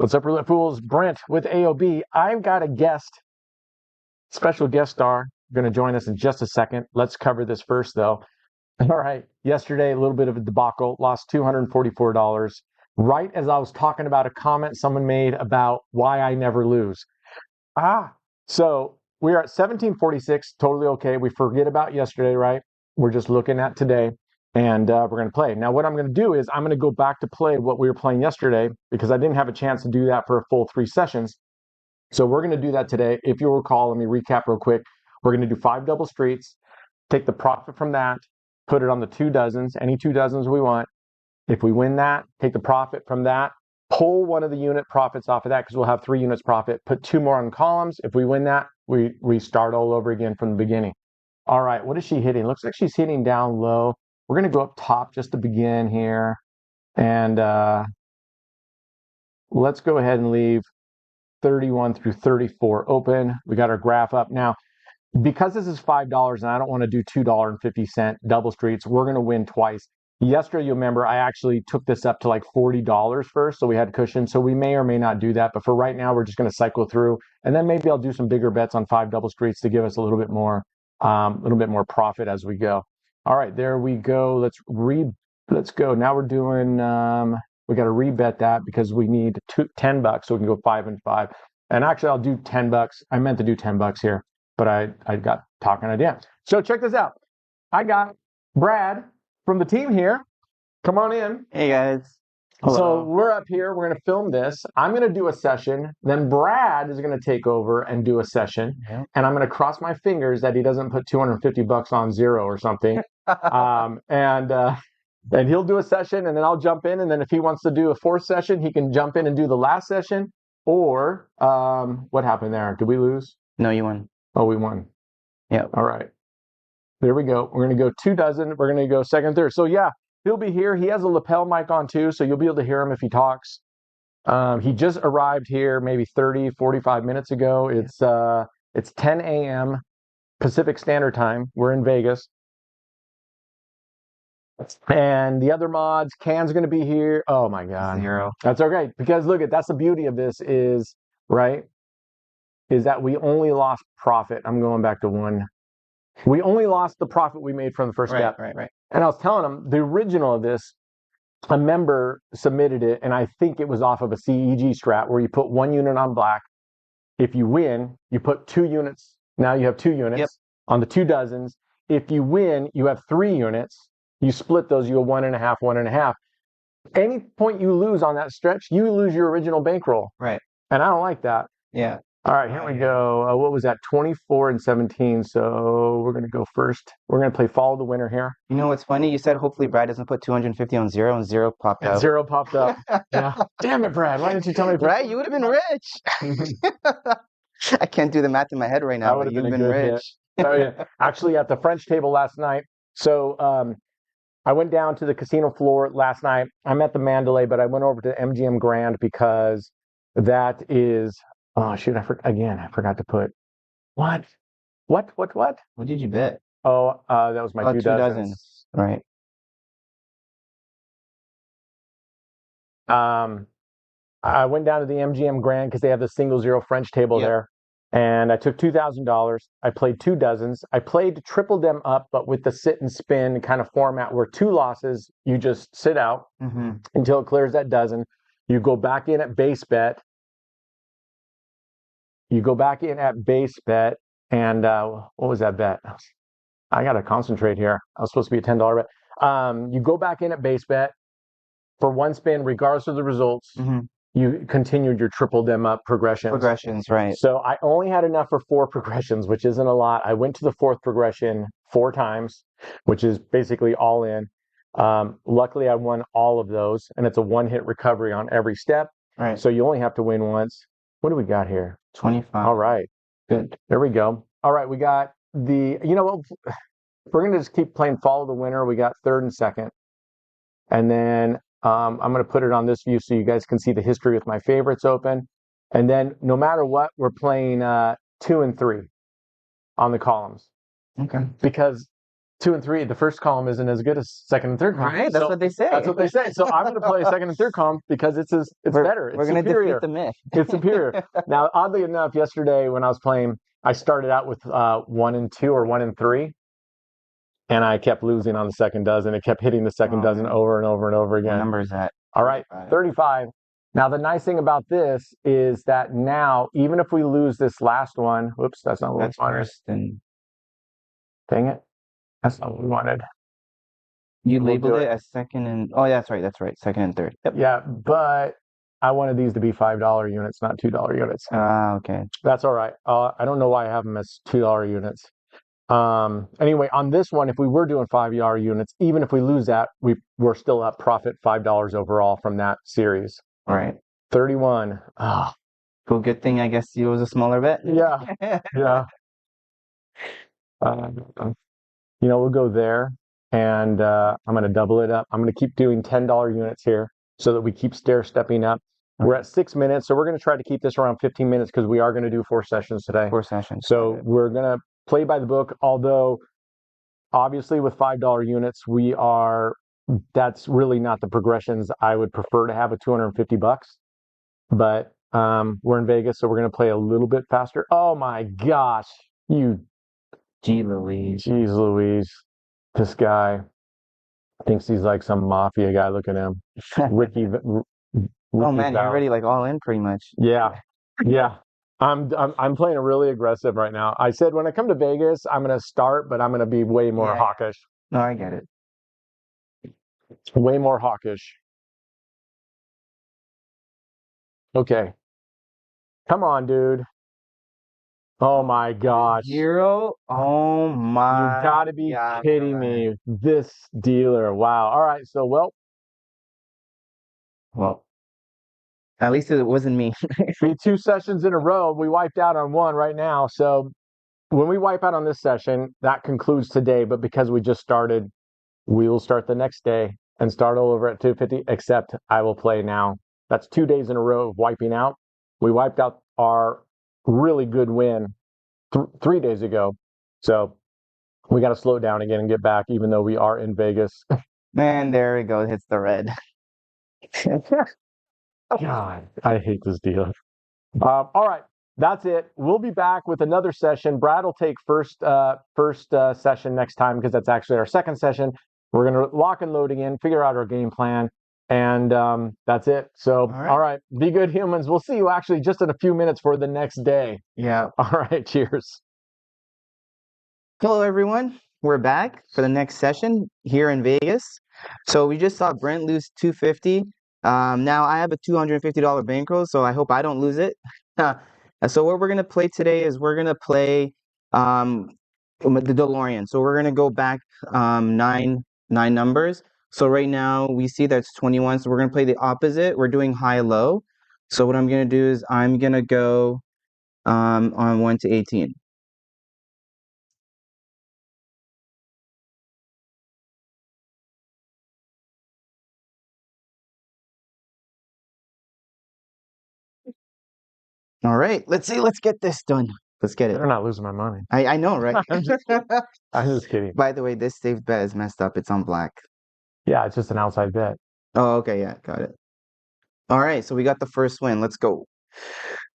What's up, Roulette Fools? Brent with AOB. I've got a special guest star, going to join us in just a second. Let's cover this first, though. All right. Yesterday, a little bit of a debacle. Lost $244. Right as I was talking about a comment someone made about why I never lose. So we are at 1746. Totally okay. We forget about yesterday, right? We're just looking at today. And we're going to play. Now, what I'm going to do is I'm going to go back to play what we were playing yesterday because I didn't have a chance to do that for a full 3 sessions. So we're going to do that today. If you'll recall, let me recap real quick. We're going to do 5 double streets, take the profit from that, put it on the 2 dozens, any 2 dozens we want. If we win that, take the profit from that, pull one of the unit profits off of that because we'll have 3 units profit, put 2 more on columns. If we win that, we start all over again from the beginning. All right, what is she hitting? Looks like she's hitting down low. We're going to go up top just to begin here. And let's go ahead and leave 31 through 34 open. We got our graph up. Now, because this is $5 and I don't want to do $2.50 double streets, we're going to win twice. Yesterday, you'll remember, I actually took this up to like $40 first, so we had cushion. So we may or may not do that. But for right now, we're just going to cycle through. And then maybe I'll do some bigger bets on 5 double streets to give us a little bit more profit as we go. All right, there we go. Let's go. Now we're doing, we got to rebet that because we need $10 so we can go 5 and 5. And actually, I'll do $10. I meant to do $10 here, but I got talking idea. So check this out. I got Brad from the team here. Come on in. Hey, guys. Hello. So we're up here. We're going to film this. I'm going to do a session. Then Brad is going to take over and do a session. Yeah. And I'm going to cross my fingers that he doesn't put $250 on 0 or something. And he'll do a session, and then I'll jump in. And then if he wants to do a 4th session, he can jump in and do the last session. Or what happened there? Did we lose? No, you won. Oh, we won. Yeah. All right. There we go. We're going to go 2 dozen. We're going to go second, third. So yeah. He'll be here. He has a lapel mic on too, so you'll be able to hear him if he talks. He just arrived here maybe 30, 45 minutes ago. It's 10 a.m. Pacific Standard Time. We're in Vegas. And the other mods, Can's going to be here. Oh my God. 0. That's okay. Because look, that's the beauty of this is that we only lost profit. I'm going back to 1. We only lost the profit we made from the first step. Right. And I was telling him the original of this, a member submitted it, and I think it was off of a CEG strat where you put 1 unit on black. If you win, you put 2 units. Now you have 2 units on the 2 dozens. If you win, you have 3 units. You split those, you go 1.5, 1.5. Any point you lose on that stretch, you lose your original bankroll. Right. And I don't like that. Yeah. All right, here we go. What was that? 24 and 17. So we're going to go first. We're going to play follow the winner here. You know what's funny? You said hopefully Brad doesn't put 250 on 0, and 0 popped up. 0 popped up. Yeah. Damn it, Brad. Why didn't you tell me? Right? You would have been rich. I can't do the math in my head right now. Would have been rich. Oh, yeah. Actually, at the French table last night. So I went down to the casino floor last night. I'm at the Mandalay, but I went over to MGM Grand because that is... Oh, shoot, I forgot to put... What? What did you bet? Oh, that was my 2 dozens. Right. I went down to the MGM Grand because they have the single 0 French table there. And I took $2,000. I played 2 dozens. I played triple them up, but with the sit and spin kind of format where 2 losses, you just sit out until it clears that dozen. You go back in at base bet. And what was that bet? I got to concentrate here. I was supposed to be a $10 bet. You go back in at base bet for 1 spin, regardless of the results. You continued your triple them up progressions. Right. So I only had enough for 4 progressions, which isn't a lot. I went to the 4th progression 4 times, which is basically all in. Luckily, I won all of those, and it's a 1-hit recovery on every step. Right. So you only have to win once. What do we got here? 25. All right. Good. There we go. All right. We got we're going to just keep playing follow the winner. We got 3rd and 2nd. And then I'm going to put it on this view so you guys can see the history with my favorites open. And then no matter what, we're playing 2 and 3 on the columns. Okay. Because 2 and 3. The first column isn't as good as second and third column. Right, that's what they say. That's what they say. So I'm going to play second and third column because it's better. It's We're gonna superior. defeat the myth. It's superior. Now, oddly enough, yesterday when I was playing, I started out with 1 and 2 or 1 and 3, and I kept losing on the second dozen. It kept hitting the second dozen over and over and over again. What number is that? All right, 35. Now, the nice thing about this is that now, even if we lose this last one, whoops, that's not what we wanted. First and Dang it. That's not what we wanted. you labeled it as second and oh, yeah, that's right. Second and third. Yep. Yeah, but I wanted these to be $5 units, not $2 units. Okay. That's all right. I don't know why I have them as $2 units. Anyway, on this one, if we were doing $5 units, even if we lose that, we're still up profit $5 overall from that series. All right. 31. Oh. Well, good thing I guess it was a smaller bet. Yeah. Yeah. We'll go there, and I'm going to double it up. I'm going to keep doing $10 units here so that we keep stair-stepping up. We're at 6 minutes, so we're going to try to keep this around 15 minutes because we are going to do 4 sessions today. 4 sessions. So we're going to play by the book, although obviously with $5 units, that's really not the progressions I would prefer to have at $250. But we're in Vegas, so we're going to play a little bit faster. Oh my gosh, Gee Louise. Jeez Louise. This guy thinks he's like some mafia guy. Look at him. Ricky Oh man, you're already like all in pretty much. Yeah. Yeah. I'm playing really aggressive right now. I said when I come to Vegas, I'm going to start, but I'm going to be way more hawkish. No, I get it. Way more hawkish. Okay. Come on, dude. Oh my gosh. 0? Oh my. You gotta be kidding me. This dealer. Wow. All right. So, well, at least it wasn't me. be 2 sessions in a row. We wiped out on 1 right now. So when we wipe out on this session, that concludes today. But because we just started, we will start the next day and start all over at 250, except I will play now. That's 2 days in a row of wiping out. We wiped out our really good win 3 days ago. So we got to slow down again and get back, even though we are in Vegas. Man, there we go. Hits the red. God, I hate this deal. All right, that's it. We'll be back with another session. Brad will take first session next time because that's actually our second session. We're going to lock and load again, figure out our game plan, and that's it. So, all right, be good humans. We'll see you actually just in a few minutes for the next day. Yeah. All right, cheers. Hello, everyone. We're back for the next session here in Vegas. So we just saw Brent lose 250. Now I have a $250 bankroll, so I hope I don't lose it. So what we're gonna play today is we're gonna play the DeLorean. So we're gonna go back nine numbers. So right now we see that's 21. So we're gonna play the opposite. We're doing high-low. So what I'm gonna do is I'm gonna go on 1 to 18. All right, let's get this done. Let's get it. They're not losing my money. I know, right? I'm just kidding. By the way, this safe bet is messed up. It's on black. Yeah, it's just an outside bet. Oh, okay, yeah, got it. All right, so we got the first win. Let's go.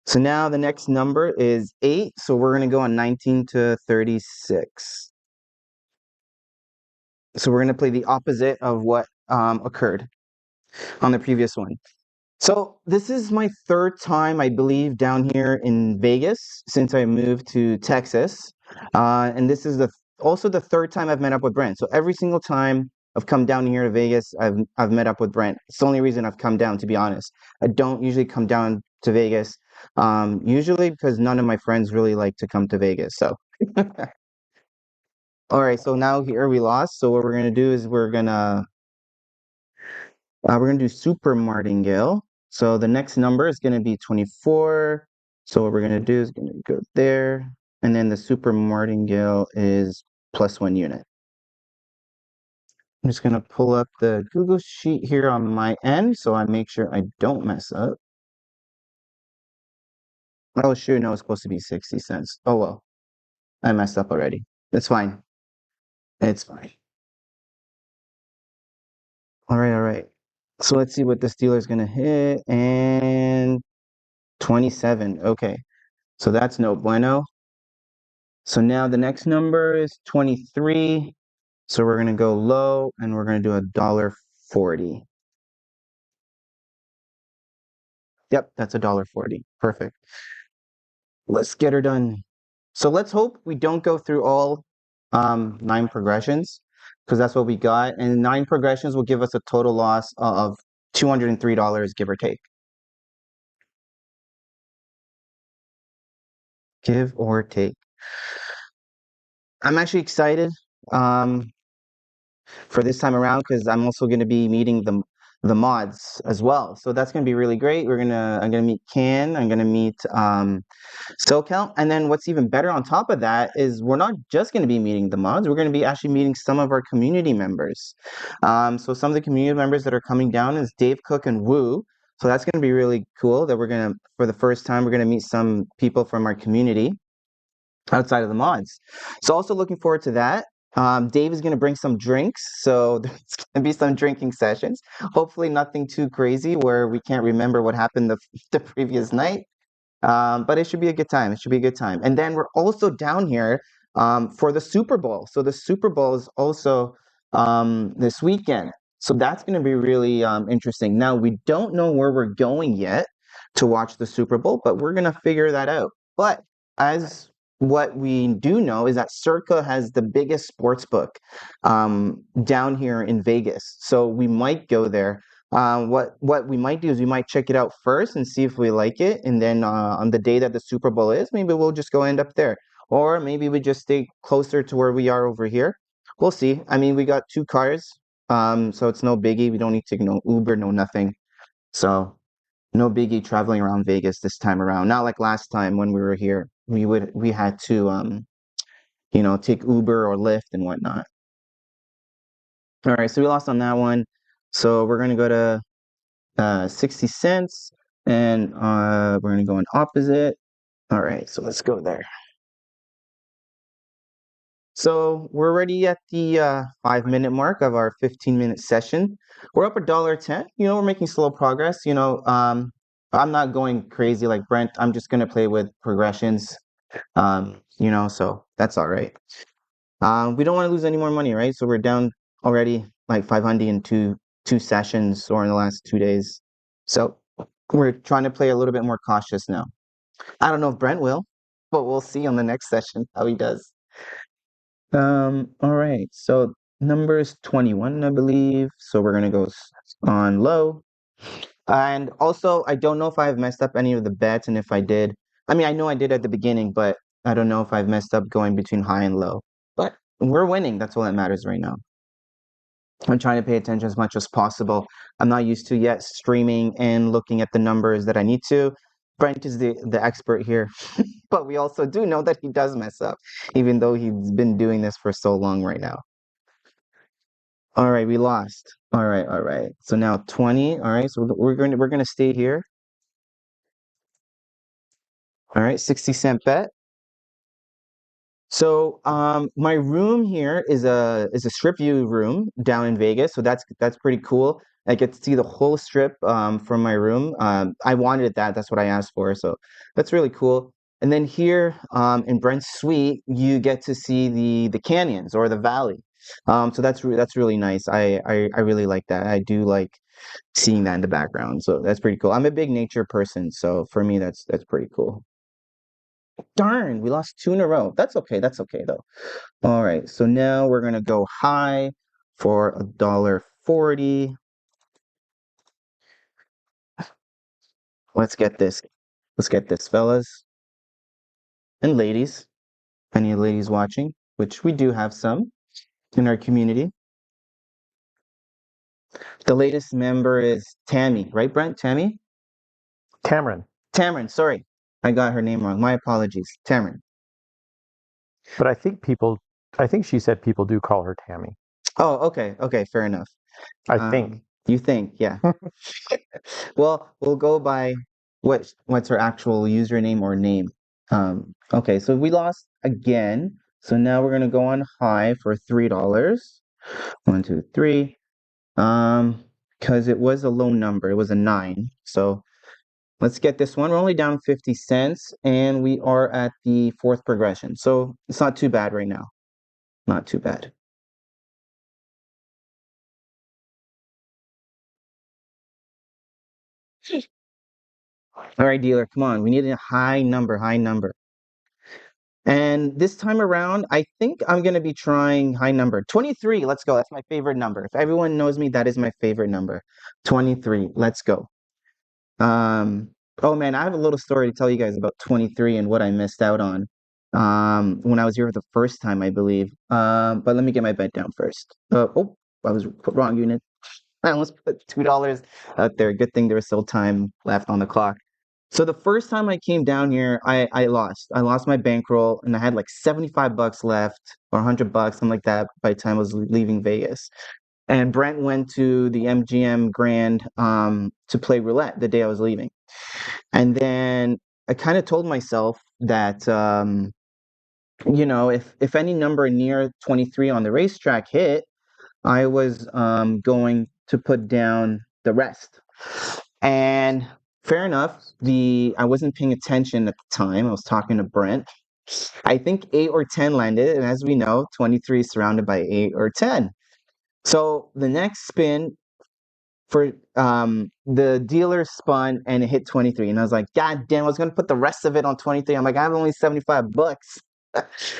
So now the next number is 8. So we're going to go on 19 to 36. So we're going to play the opposite of what occurred on the previous one. So this is my 3rd time, I believe, down here in Vegas since I moved to Texas. And this is also the 3rd time I've met up with Brent. So every single time I've come down here to Vegas, I've met up with Brent. It's the only reason I've come down, to be honest. I don't usually come down to Vegas, usually because none of my friends really like to come to Vegas. So, all right. So now here we lost. So what we're gonna do is we're gonna do super martingale. So the next number is gonna be 24. So what we're gonna do is gonna go there, and then the super martingale is +1 unit. I'm just going to pull up the Google Sheet here on my end so I make sure I don't mess up. Oh, sure, no, it's supposed to be 60 cents. Oh, well, I messed up already. That's fine. It's fine. All right, all right. So let's see what the Steelers gonna hit. And 27. Okay. So that's no bueno. So now the next number is 23. So we're gonna go low and we're gonna do $1.40. Yep, that's $1.40. Perfect. Let's get her done. So let's hope we don't go through all 9 progressions, because that's what we got. And 9 progressions will give us a total loss of $203, give or take. Give or take. I'm actually excited for this time around because I'm also going to be meeting the mods as well. So that's going to be really great. I'm going to meet Can. I'm going to meet SoCal. And then what's even better on top of that is we're not just going to be meeting the mods, we're going to be actually meeting some of our community members. So some of the community members that are coming down is Dave Cook and Woo. So that's going to be really cool that we're going to, for the first time, we're going to meet some people from our community outside of the mods. So also looking forward to that. Dave is going to bring some drinks, so there's going to be some drinking sessions. Hopefully nothing too crazy where we can't remember what happened the previous night. But it should be a good time. It should be a good time. And then we're also down here for the Super Bowl. So the Super Bowl is also this weekend. So that's going to be really interesting. Now, we don't know where we're going yet to watch the Super Bowl, but we're going to figure that out. But as what we do know is that Circa has the biggest sports book down here in Vegas. So we might go there. What we might do is we might check it out first and see if we like it, and then on the day that the Super Bowl is, maybe we'll just go end up there, or maybe we just stay closer to where we are over here. We'll see. I mean, we got 2 cars, so it's no biggie. We don't need to no Uber, no nothing. So no biggie traveling around Vegas this time around. Not like last time when we were here. We had to take Uber or Lyft and whatnot. All right, so we lost on that one. So we're gonna go to 60 cents, and we're going to go in opposite. All right, so let's go there. So we're already at the 5-minute mark of our 15-minute session. We're up $1.10. We're making slow progress. I'm not going crazy like Brent. I'm just going to play with progressions. So that's all right. We don't want to lose any more money, right? So we're down already like 500 in two sessions or in the last 2 days. So we're trying to play a little bit more cautious now. I don't know if Brent will, but we'll see on the next session how he does. All right. So number is 21, I believe. So we're gonna go on low. And also, I don't know if I've messed up any of the bets, and if I did, I mean, I know I did at the beginning, but I don't know if I've messed up going between high and low. But we're winning. That's all that matters right now. I'm trying to pay attention as much as possible. I'm not used to yet streaming and looking at the numbers that I need to. Brent is the expert here, but we also do know that he does mess up, even though he's been doing this for so long right now. All right, we lost. All right, all right. So now 20. All right, so we're going to stay here. All right, 60-cent bet. So my room here is a strip view room down in Vegas, so that's pretty cool. I get to see the whole strip from my room. I wanted that. That's what I asked for. So that's really cool. And then here in Brent's suite, you get to see the canyons or the valley. So that's really nice. I really like that. I do like seeing that in the background. So that's pretty cool. I'm a big nature person, so for me that's pretty cool. Darn, we lost 2 in a row. That's okay. That's okay though. All right, so now we're gonna go high for $1.40. Let's get this. Let's get this, fellas and ladies. Any ladies watching, which we do have some in our community. The latest member is Tammy, right, Brent? Tammy? Cameron. Tamron, sorry. I got her name wrong. My apologies. Tamron. But I think she said people do call her Tammy. Oh, okay. Okay, fair enough. I think. You think, yeah. Well, we'll go by what's her actual username or name. Okay, so we lost again. So now we're gonna go on high for $3. One, two, three. Because it was a low number, it was a 9. So let's get this one. We're only down 50 cents, and we are at the fourth progression. So it's not too bad right now. Not too bad. All right, dealer, come on. We need a high number, high number. And this time around, I think I'm going to be trying high number. 23, let's go. That's my favorite number. If everyone knows me, that is my favorite number. 23, let's go. Um, oh man, I have a little story to tell you guys about 23 and what I missed out on when I was here for the first time, I believe. But let me get my bet down first. Oh, I was put wrong unit. I almost put $2 out there. Good thing there was still time left on the clock. So the first time I came down here, I lost. I lost my bankroll and I had like 75 bucks left or 100 bucks, something like that by the time I was leaving Vegas. And Brent went to the MGM Grand to play roulette the day I was leaving. And then I kind of told myself that if any number near 23 on the racetrack hit, I was going to put down the rest. And fair enough, I wasn't paying attention at the time. I was talking to Brent. I think 8 or 10 landed, and as we know, 23 is surrounded by 8 or 10. So the next spin for the dealer spun and it hit 23, and I was like, God damn, I was gonna put the rest of it on 23. I'm like, I have only 75 bucks.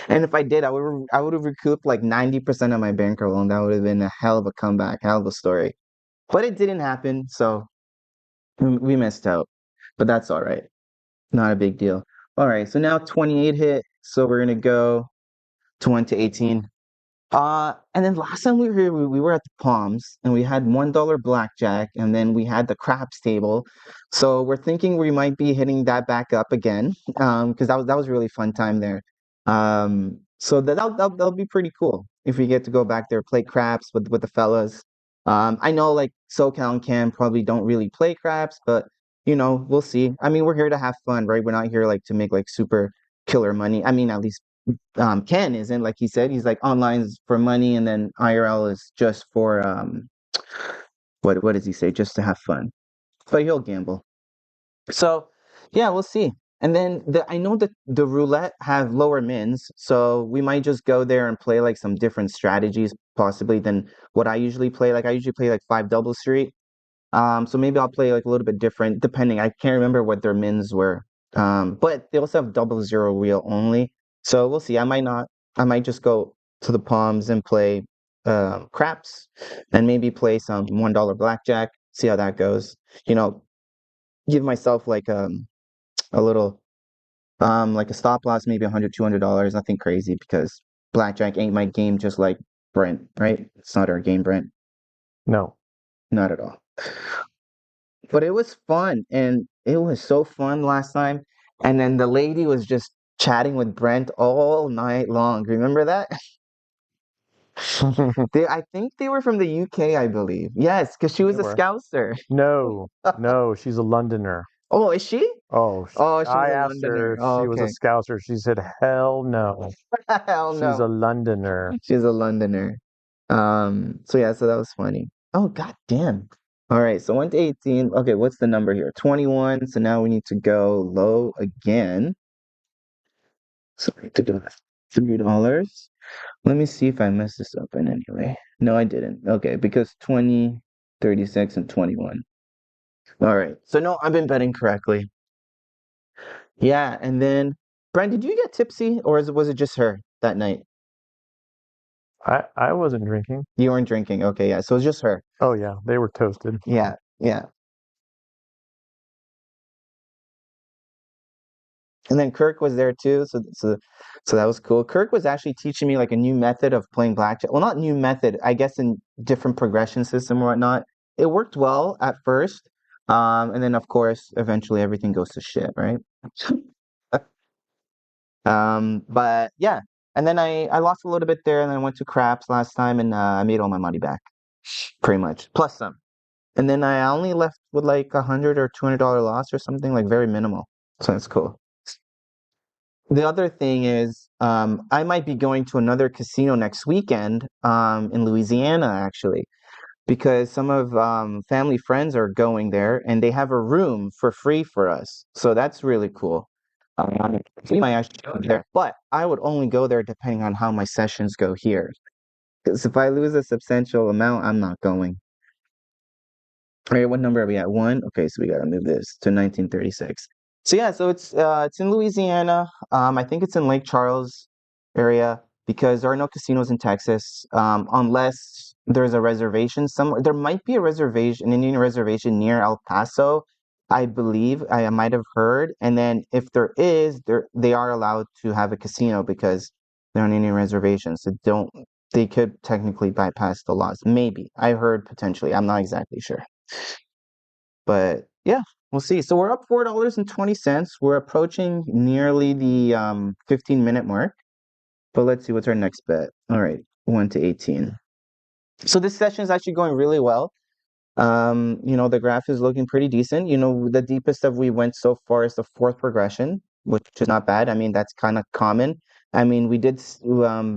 And if I did, I would have recouped like 90% of my bankroll, and that would have been a hell of a comeback, hell of a story. But it didn't happen, so we missed out. But that's all right. Not a big deal. All right, so now 28 hit, so we're gonna go to 1 to 18. And then last time we were here, we were at the Palms and we had $1 blackjack, and then we had the craps table. So we're thinking we might be hitting that back up again, because that was a really fun time there. So that'll be pretty cool if we get to go back there, play craps with the fellas. I know like SoCal and Cam probably don't really play craps, but we'll see. I mean, we're here to have fun, right? We're not here like to make like super killer money. I mean, at least Ken isn't, like he said. He's like online is for money, and then IRL is just for what does he say? Just to have fun. But he'll gamble. So yeah, we'll see. And then I know that the roulette have lower mins, so we might just go there and play like some different strategies possibly than what I usually play. Like I usually play like 5 double street. So maybe I'll play like a little bit different depending. I can't remember what their mins were. But they also have 00 wheel only. So we'll see. I might just go to the Palms and play craps and maybe play some $1 blackjack, see how that goes. You know, give myself like a little like a stop loss, maybe $100, $200, nothing crazy because blackjack ain't my game, just like Brent, right? It's not our game, Brent. No. Not at all. But it was fun, and it was so fun last time. And then the lady was just chatting with Brent all night long. Remember that? I think they were from the UK, I believe. Yes, because she They was a were. Scouser. No, no, she's a Londoner. Oh, is she? Oh, Oh, she's I a asked her Londoner. if Oh, she was a okay. Scouser. She said, hell no. Hell She's a no. Londoner. She's a Londoner. So yeah, so that was funny. Oh, god damn. All right, so 1 to 18. Okay, what's the number here? 21. So now we need to go low again. So I need to do $3. Let me see if I messed this up in any way. No, I didn't. Okay, because 20, 36, and 21. All right. So no, I've been betting correctly. Yeah, and then Brian, did you get tipsy or was it just her that night? I wasn't drinking. You weren't drinking. Okay, yeah. So it was just her. Oh yeah, they were toasted. Yeah, yeah. And then Kirk was there too, so that was cool. Kirk was actually teaching me like a new method of playing blackjack. Well, not new method, I guess in different progression system or whatnot. It worked well at first, and then of course, eventually everything goes to shit, right? But yeah, and then I lost a little bit there, and then I went to craps last time, and I made all my money back, pretty much, plus some. And then I only left with like $100 or $200 loss or something, like very minimal. So that's cool. the other thing is, I might be going to another casino next weekend, in Louisiana, actually, because some of family friends are going there and they have a room for free for us. So that's really cool. So we might actually go there, but I would only go there depending on how my sessions go here. Because if I lose a substantial amount, I'm not going. All right, what number are we at? One? Okay, so we gotta move this to 1936. So yeah, so it's in Louisiana. I think it's in Lake Charles area because there are no casinos in Texas, unless there's a reservation somewhere. There might be a reservation, an Indian reservation near El Paso, I believe. I might have heard. And then if there is, they are allowed to have a casino because they're on Indian reservations. So they could technically bypass the laws. Maybe. I heard potentially. I'm not exactly sure. But yeah, we'll see. So we're up $4.20. We're approaching nearly the 15-minute mark. But let's see what's our next bet. All right, 1 to 18. So this session is actually going really well. The graph is looking pretty decent. The deepest that we went so far is the fourth progression, which is not bad. I mean, that's kind of common. I mean,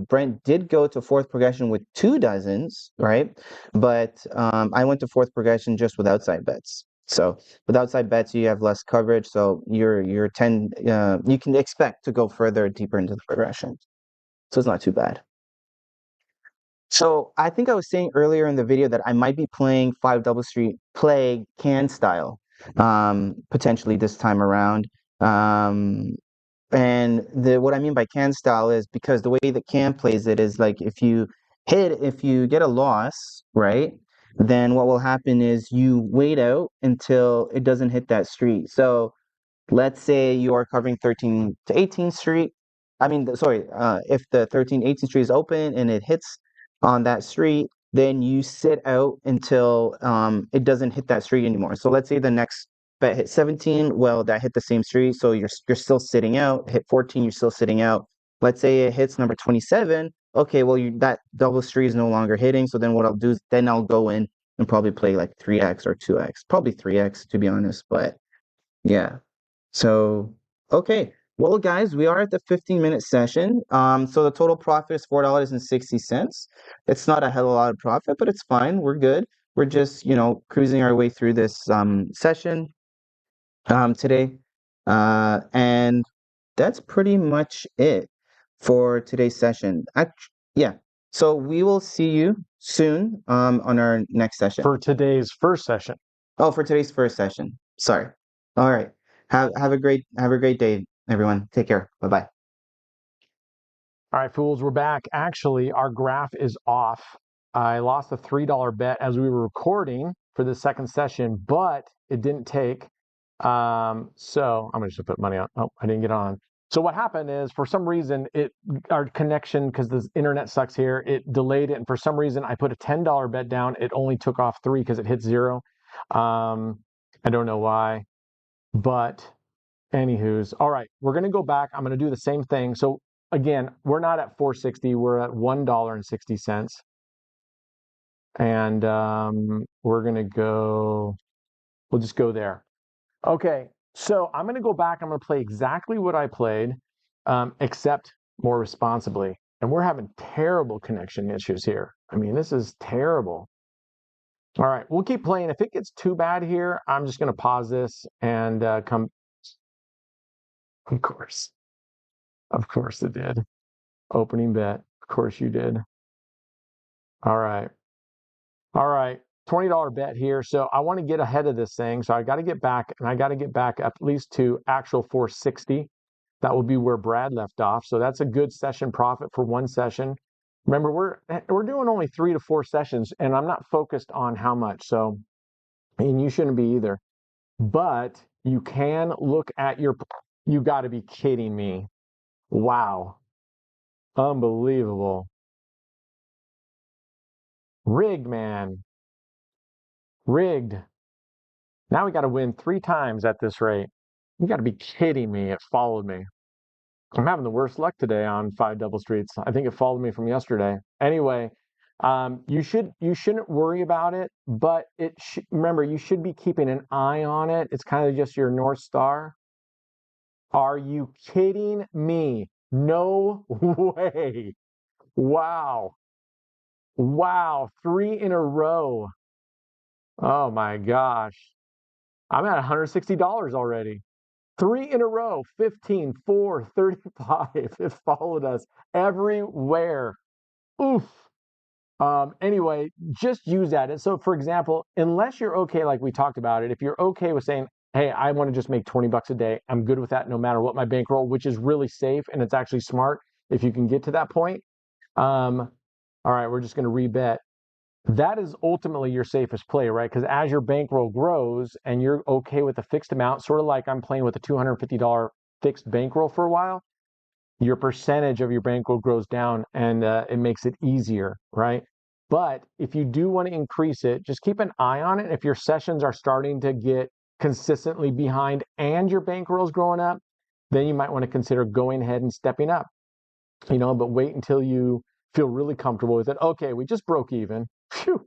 Brent did go to fourth progression with 2 dozens, right? But I went to fourth progression just with outside bets. So with outside bets, you have less coverage. So you can expect to go further deeper into the progression. So it's not too bad. So I think I was saying earlier in the video that I might be playing 5 DoubleStreet play can style, potentially this time around. Um, and what I mean by can style is because the way that can plays it is like if you get a loss, right? Then what will happen is you wait out until it doesn't hit that street. So let's say you are covering 13 to 18th Street. I mean, sorry, if the 13th, 18th Street is open and it hits on that street, then you sit out until it doesn't hit that street anymore. So let's say the next bet hit 17, well, that hit the same street, so you're still sitting out. Hit 14, you're still sitting out. Let's say it hits number 27. Okay, well, that double street is no longer hitting. So then what I'll do is then I'll go in and probably play like 3x or 2x, probably 3x to be honest. But yeah. So, okay. Well, guys, we are at the 15-minute session. So the total profit is $4.60. It's not a hell of a lot of profit, but it's fine. We're good. We're just, cruising our way through this session today. And that's pretty much it for today's session. Yeah. So we will see you soon on our next session. For today's first session. Oh, for today's first session. Sorry. All right. Have a great day, everyone. Take care. Bye-bye. All right, fools, we're back. Actually, our graph is off. I lost a $3 bet as we were recording for the second session, but it didn't take. So I'm just gonna put money on. Oh, I didn't get on. So what happened is, for some reason, our connection, because the internet sucks here, it delayed it, and for some reason, I put a $10 bet down. It only took off 3 because it hit 0. I don't know why, but anywho's. All right, we're gonna go back. I'm gonna do the same thing. So again, we're not at 460. We're at $1.60, and we're gonna go. We'll just go there. Okay, so I'm gonna go back. I'm gonna play exactly what I played, except more responsibly. And we're having terrible connection issues here. I mean, this is terrible. All right, we'll keep playing. If it gets too bad here, I'm just gonna pause this and come. Of course, it did. Opening bet. Of course you did. All right. All right. $20 bet here. So I want to get ahead of this thing. So I got to get back, and I got to get back at least to actual 460. That will be where Brad left off. So that's a good session profit for one session. Remember, we're doing only 3 to 4 sessions, and I'm not focused on how much. So, and you shouldn't be either. But you can look at you got to be kidding me. Wow. Unbelievable. Rigged, man. Rigged. Now we got to win 3 times at this rate. You got to be kidding me. It followed me. I'm having the worst luck today on 5 double streets. I think it followed me from yesterday. Anyway, you shouldn't worry about it, but remember, you should be keeping an eye on it. It's kind of just your North Star. Are you kidding me? No way. Wow. Wow. 3 in a row. Oh my gosh. I'm at $160 already. 3 in a row, 15, 4, 35. It followed us everywhere. Oof. Anyway, just use that. And so, for example, unless you're okay, like we talked about it, if you're okay with saying, hey, I want to just make 20 bucks a day, I'm good with that no matter what my bankroll, which is really safe and it's actually smart if you can get to that point. All right, we're just going to rebet. That is ultimately your safest play, right? Because as your bankroll grows and you're okay with a fixed amount, sort of like I'm playing with a $250 fixed bankroll for a while, your percentage of your bankroll grows down and it makes it easier, right? But if you do want to increase it, just keep an eye on it. If your sessions are starting to get consistently behind and your bankroll is growing up, then you might want to consider going ahead and stepping up, but wait until you feel really comfortable with it. Okay, we just broke even. Phew.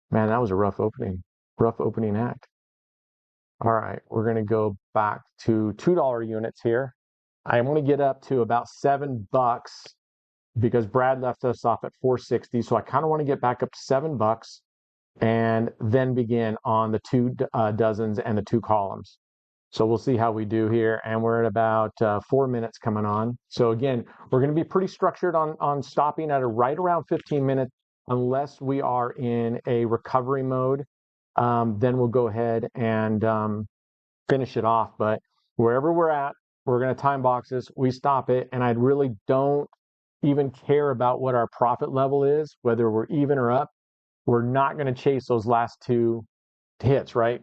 Man, that was a rough opening act. All right, we're going to go back to $2 units here. I want to get up to about $7 because Brad left us off at 460. So I kind of want to get back up to $7 and then begin on the two dozens and the two columns. So we'll see how we do here. And we're at about 4 minutes coming on. So again, we're going to be pretty structured on stopping at right around 15 minutes unless we are in a recovery mode. Then we'll go ahead and finish it off. But wherever we're at, we're going to time boxes. We stop it. And I really don't even care about what our profit level is, whether we're even or up. We're not going to chase those last two hits, right?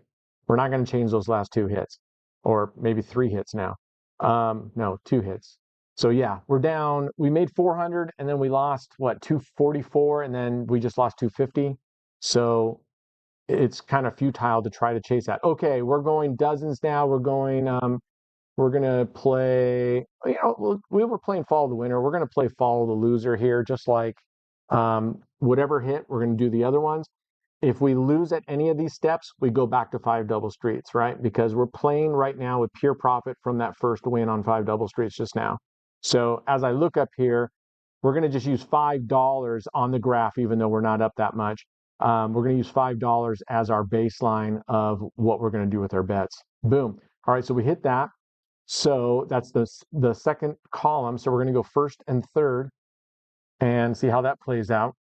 We're not going to change those last two hits, or maybe 3 hits now. No, 2 hits. So yeah, we're down. We made 400 and then we lost 244 and then we just lost 250. So it's kind of futile to try to chase that. Okay, we're going dozens now. We're gonna play, we were playing follow the winner. We're gonna play follow the loser here, just like whatever hit, we're gonna do the other ones. If we lose at any of these steps, we go back to 5 double streets, right? Because we're playing right now with pure profit from that first win on 5 double streets just now. So as I look up here, we're going to just use $5 on the graph, even though we're not up that much. We're going to use $5 as our baseline of what we're going to do with our bets. Boom. All right, so we hit that. So that's the second column. So we're going to go first and third and see how that plays out.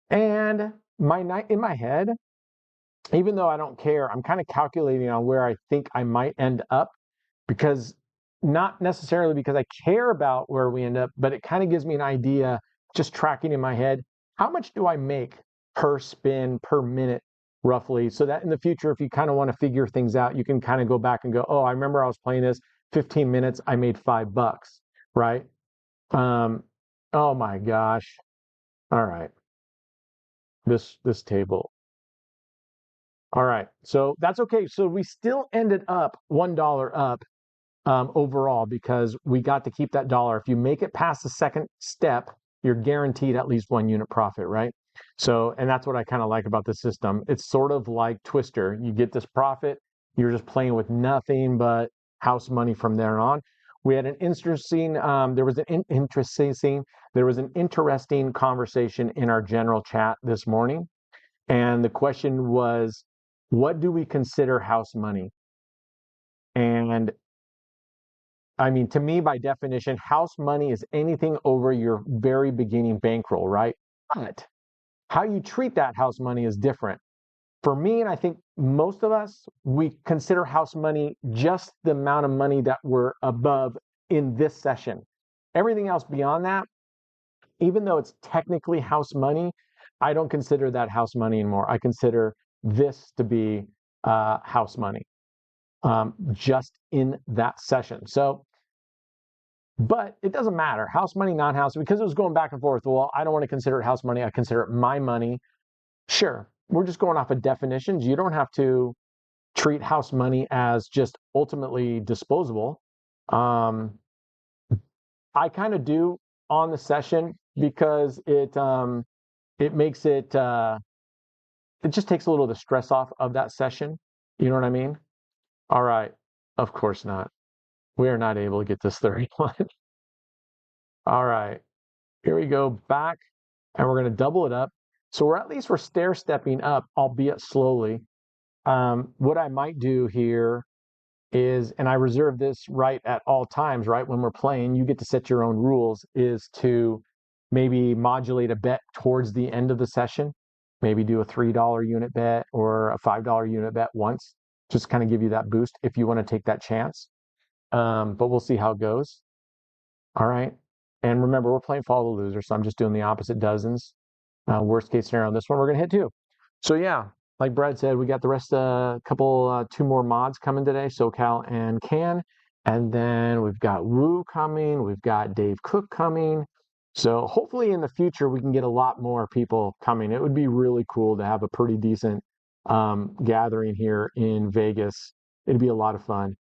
And in my head, even though I don't care, I'm kind of calculating on where I think I might end up, because not necessarily because I care about where we end up, but it kind of gives me an idea, just tracking in my head, how much do I make per spin, per minute, roughly, so that in the future, if you kind of want to figure things out, you can kind of go back and go, oh, I remember I was playing this 15 minutes, I made $5, right? Oh my gosh. All right. This table. All right. So that's okay. So we still ended up $1 up overall because we got to keep that dollar. If you make it past the second step, you're guaranteed at least 1 unit profit, right? So, and that's what I kind of like about the system. It's sort of like Twister. You get this profit, you're just playing with nothing but house money from there on. We had an interesting, there was an interesting conversation in our general chat this morning. And the question was, what do we consider house money? And I mean, to me, by definition, house money is anything over your very beginning bankroll, right? But how you treat that house money is different. For me, and I think most of us, we consider house money just the amount of money that we're above in this session. Everything else beyond that, even though it's technically house money, I don't consider that house money anymore. I consider this to be house money just in that session. So, but it doesn't matter, house money, non-house, because it was going back and forth. Well, I don't want to consider it house money. I consider it my money. Sure, we're just going off of definitions. You don't have to treat house money as just ultimately disposable. I kind of do on the session because it makes it just takes a little of the stress off of that session. You know what I mean? All right. Of course not. We are not able to get this 31. All right, here we go back, and we're going to double it up. So we're stair stepping up, albeit slowly. What I might do here is, and I reserve this right at all times, right? When we're playing, you get to set your own rules, is to maybe modulate a bet towards the end of the session. Maybe do a $3 unit bet or a $5 unit bet once, just kind of give you that boost if you want to take that chance. But we'll see how it goes. All right. And remember, we're playing follow the loser, so I'm just doing the opposite dozens. Worst case scenario on this one, we're going to hit two. So yeah, like Brad said, we got the rest two more mods coming today, SoCal and Can. And then we've got Woo coming, we've got Dave Cook coming. So hopefully in the future we can get a lot more people coming. It would be really cool to have a pretty decent gathering here in Vegas. It'd be a lot of fun.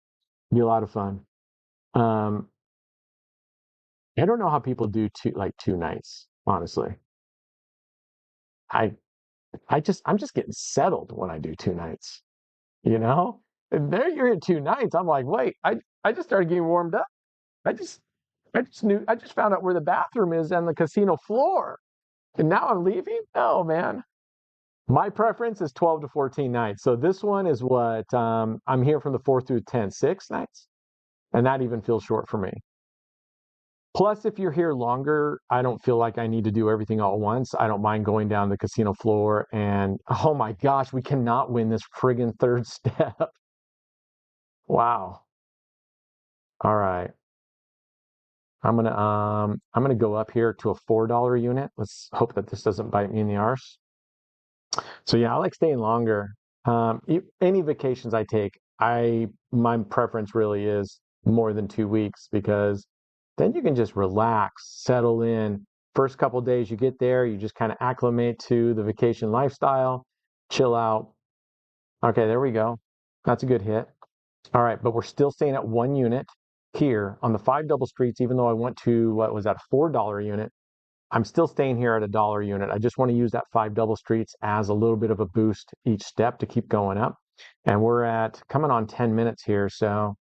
It'd be a lot of fun. Um, I don't know how people do two nights, honestly. I I'm just getting settled when I do two nights, you know? And there you're in two nights. I'm like, wait, I just started getting warmed up. I just I just found out where the bathroom is on the casino floor. And now I'm leaving? No, man. My preference is 12 to 14 nights. So this one is what I'm here from the 4th through 10th, 6 nights. And that even feels short for me. Plus, if you're here longer, I don't feel like I need to do everything all at once. I don't mind going down the casino floor and, oh my gosh, we cannot win this friggin' third step. Wow. All right. I'm gonna go up here to a $4 unit. Let's hope that this doesn't bite me in the arse. So yeah, I like staying longer. Any vacations I take, my preference really is more than 2 weeks because then you can just relax, settle in. First couple days you get there, you just kind of acclimate to the vacation lifestyle, chill out. Okay, there we go. That's a good hit. All right, but we're still staying at 1 unit here on the 5 double streets, even though I went to, what was that, a $4 unit. I'm still staying here at a dollar unit. I just want to use that 5 double streets as a little bit of a boost each step to keep going up. And we're at coming on 10 minutes here. So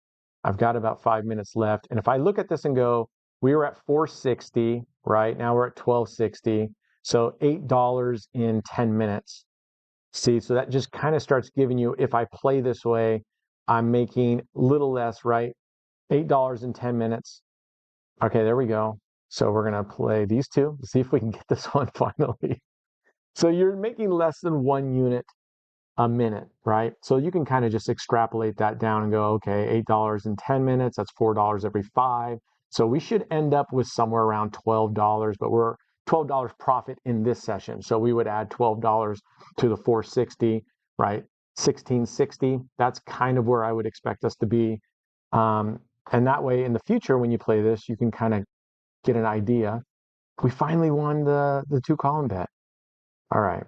I've got about 5 minutes left. And if I look at this and go, we were at 460, right? Now we're at 1260. So $8 in 10 minutes. See, so that just kind of starts giving you, if I play this way, I'm making a little less, right? $8 in 10 minutes. Okay, there we go. So we're going to play these two, see if we can get this one finally. So you're making less than 1 unit a minute, right? So you can kind of just extrapolate that down and go, okay, $8 in 10 minutes, that's $4 every 5. So we should end up with somewhere around $12, but we're $12 profit in this session. So we would add $12 to the 460, right? 1660. That's kind of where I would expect us to be. And that way in the future, when you play this, you can kind of get an idea. We finally won the 2 column bet. All right.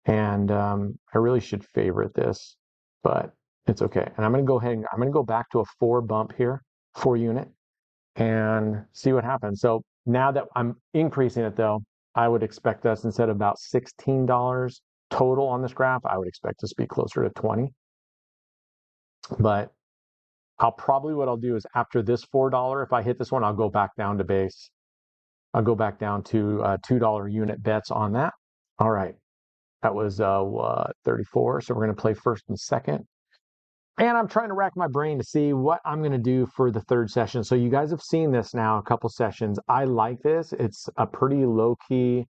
And I really should favorite this, but it's okay. And I'm going to go ahead and I'm going to go back to a 4 bump here, 4 unit, and see what happens. So now that I'm increasing it though, I would expect us, instead of about $16 total on this graph, I would expect us to be closer to 20. But what I'll do is after this $4, if I hit this one, I'll go back down to base. I'll go back down to $2 unit bets on that. All right. That was 34. So we're going to play first and second. And I'm trying to rack my brain to see what I'm going to do for the third session. So you guys have seen this now a couple sessions. I like this. It's a pretty low-key,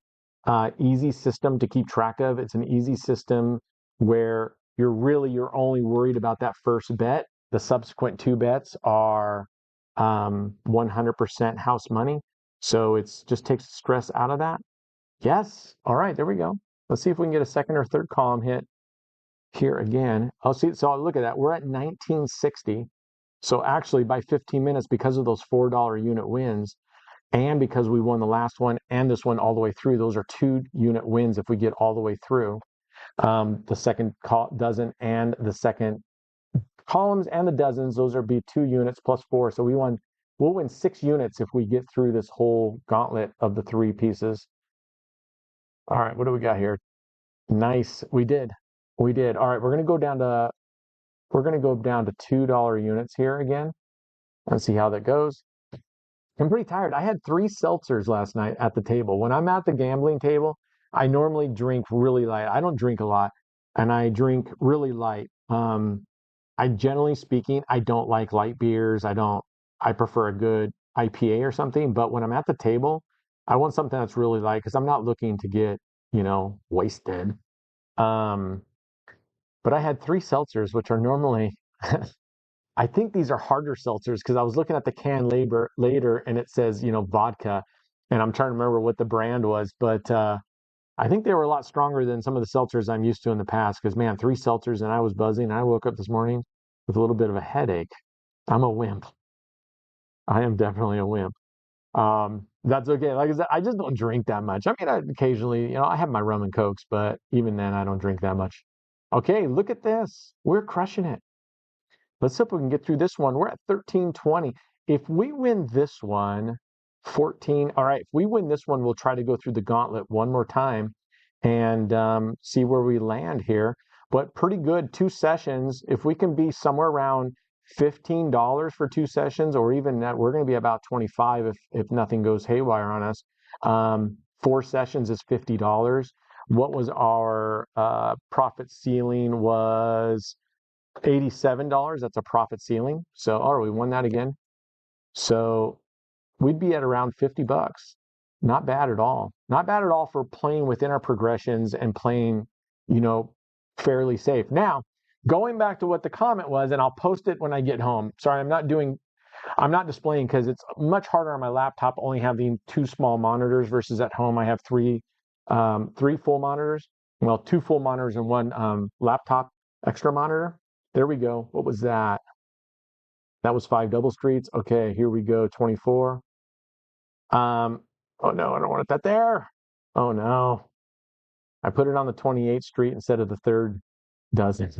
easy system to keep track of. It's an easy system where you're only worried about that first bet. The subsequent 2 bets are 100% house money. So it's just takes the stress out of that. Yes. All right, there we go. Let's see if we can get a second or third column hit here again. I'll see. So look at that. We're at 1960. So actually by 15 minutes, because of those $4 unit wins, and because we won the last one and this one all the way through, those are 2 unit wins if we get all the way through. The second dozen and the second columns and the dozens, those are be 2 units plus 4. So we'll win 6 units if we get through this whole gauntlet of the 3 pieces. All right, what do we got here? Nice. We did. We did. All right, we're going to go down to $2 units here again. Let's see how that goes. I'm pretty tired. I had 3 seltzers last night at the table. When I'm at the gambling table, I normally drink really light. I don't drink a lot, and I drink really light. I generally speaking, I don't like light beers. I prefer a good IPA or something. But when I'm at the table, I want something that's really light because I'm not looking to get, wasted. Um, but I had 3 seltzers, which are normally I think these are harder seltzers because I was looking at the can later and it says, vodka. And I'm trying to remember what the brand was, but I think they were a lot stronger than some of the seltzers I'm used to in the past. Because, man, 3 seltzers and I was buzzing. I woke up this morning with a little bit of a headache. I'm a wimp. I am definitely a wimp. That's okay. Like I said, I just don't drink that much. I mean, I occasionally, I have my rum and cokes, but even then, I don't drink that much. Okay, look at this. We're crushing it. Let's hope we can get through this one. We're at 1320. If we win this one, 14. All right, if we win this one, we'll try to go through the gauntlet one more time and see where we land here. But pretty good 2 sessions. If we can be somewhere around $15 for 2 sessions, or even that, we're going to be about 25 if nothing goes haywire on us. 4 sessions is $50. What was our profit ceiling was $87. That's a profit ceiling. So, we won that again. So we'd be at around $50. Not bad at all. Not bad at all for playing within our progressions and playing, you know, fairly safe. Now, going back to what the comment was, and I'll post it when I get home. Sorry, I'm not displaying because it's much harder on my laptop only having 2 small monitors versus at home I have three full monitors. Well, 2 full monitors and one laptop extra monitor. There we go. What was that? That was 5 double streets. Okay, here we go. 24. Oh no, I don't want that there. Oh no. I put it on the 28th street instead of the third dozen.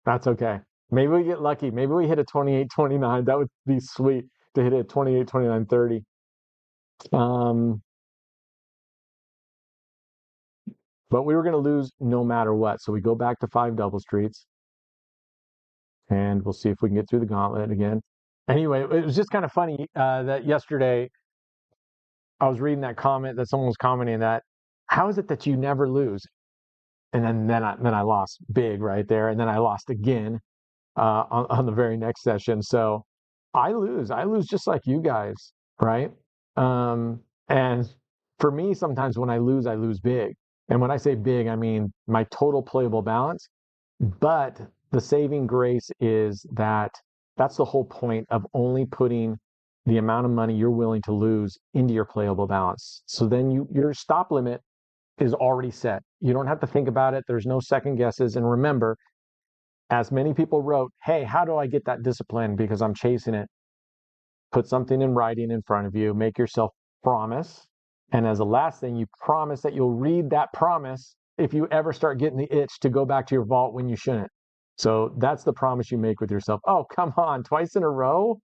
That's okay. Maybe we get lucky. Maybe we hit a 28, 29. That would be sweet to hit a 28, 29, 30. But we were going to lose no matter what. So we go back to 5 double streets and we'll see if we can get through the gauntlet again. Anyway, it was just kind of funny that yesterday I was reading that comment that someone was commenting that, how is it that you never lose? And then I lost big right there, and then I lost again on the very next session. So I lose just like you guys, right? And for me, sometimes when I lose big. And when I say big, I mean my total playable balance. But the saving grace is that that's the whole point of only putting the amount of money you're willing to lose into your playable balance. So then your stop limit is already set. You don't have to think about it. There's no second guesses. And remember, as many people wrote, hey, how do I get that discipline? Because I'm chasing it. Put something in writing in front of you, make yourself promise. And as a last thing, you promise that you'll read that promise if you ever start getting the itch to go back to your vault when you shouldn't. So that's the promise you make with yourself. Oh, come on, twice in a row?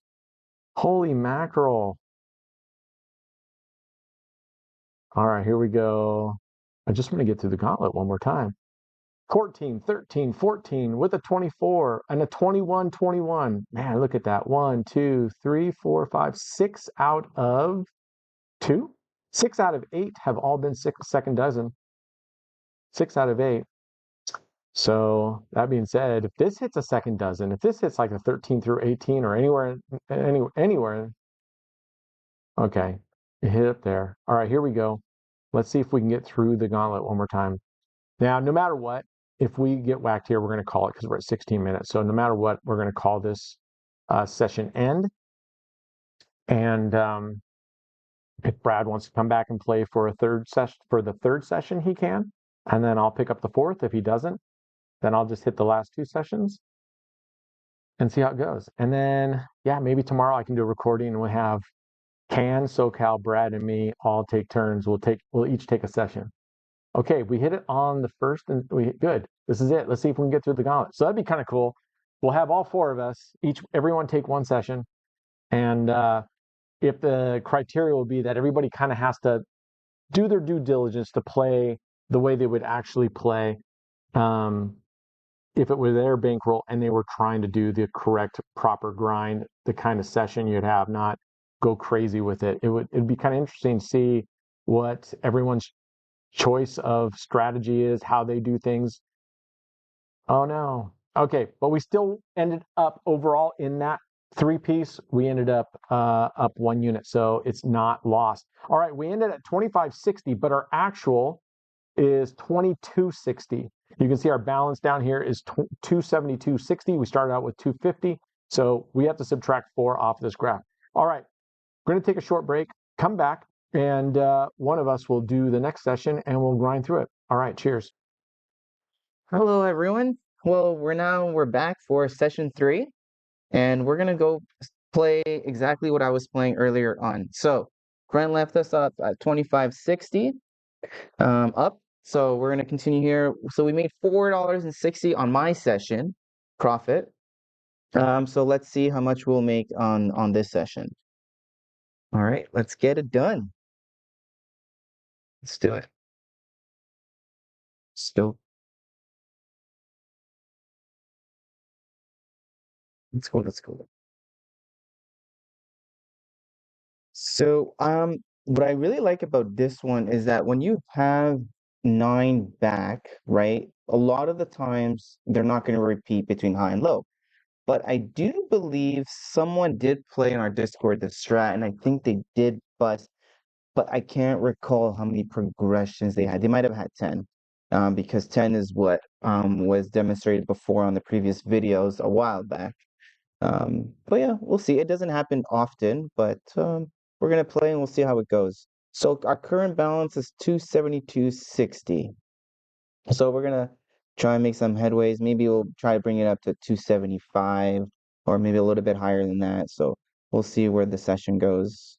Holy mackerel. All right, here we go. I just want to get through the gauntlet one more time. 14, 13, 14 with a 24 and a 21, 21. Man, look at that. 1, 2, 3, 4, 5, 6 out of 2. 6 out of 8 have all been second dozen. 6 out of 8. So that being said, if this hits a second dozen, if this hits like a 13 through 18 or anywhere, okay, it hit up there. All right, here we go. Let's see if we can get through the gauntlet one more time. Now, no matter what, if we get whacked here, we're going to call it because we're at 16 minutes. So no matter what, we're going to call this session end. And if Brad wants to come back and play for the third session, he can. And then I'll pick up the fourth. If he doesn't, then I'll just hit the last 2 sessions and see how it goes. And then, yeah, maybe tomorrow I can do a recording and we'll have SoCal, Brad, and me all take turns. We'll each take a session. Okay, we hit it on the first, and good. This is it. Let's see if we can get through the gauntlet. So that'd be kind of cool. We'll have all 4 of us, everyone take 1 session, and if the criteria will be that everybody kind of has to do their due diligence to play the way they would actually play, if it were their bankroll and they were trying to do the correct, proper grind, the kind of session you'd have, not go crazy with it. It'd be kind of interesting to see what everyone's choice of strategy is, how they do things. Oh no. Okay, but we still ended up overall in that three piece. We ended up up 1 unit, so it's not lost. All right, we ended at 2560, but our actual is 2260. You can see our balance down here is 272.60. We started out with 250, so we have to subtract 4 off this graph. All right, we're going to take a short break, come back, and one of us will do the next session and we'll grind through it. All right, cheers. Hello, everyone. Well, we're back for session 3, and we're gonna go play exactly what I was playing earlier on. So Grant left us up at 2560, up. So we're gonna continue here. So we made $4.60 on my session profit. So let's see how much we'll make on this session. All right, let's get it done. Let's do it. Still, let's go. Let's go. So, what I really like about this one is that when you have 9 back, right, a lot of the times they're not going to repeat between high and low. But I do believe someone did play in our Discord the strat, and I think they did bust, but I can't recall how many progressions they had. They might have had 10, because 10 is what was demonstrated before on the previous videos a while back. But yeah, we'll see. It doesn't happen often, but we're gonna play and we'll see how it goes. So our current balance is 272.60. So we're gonna try and make some headways. Maybe we'll try to bring it up to 275 or maybe a little bit higher than that. So we'll see where the session goes.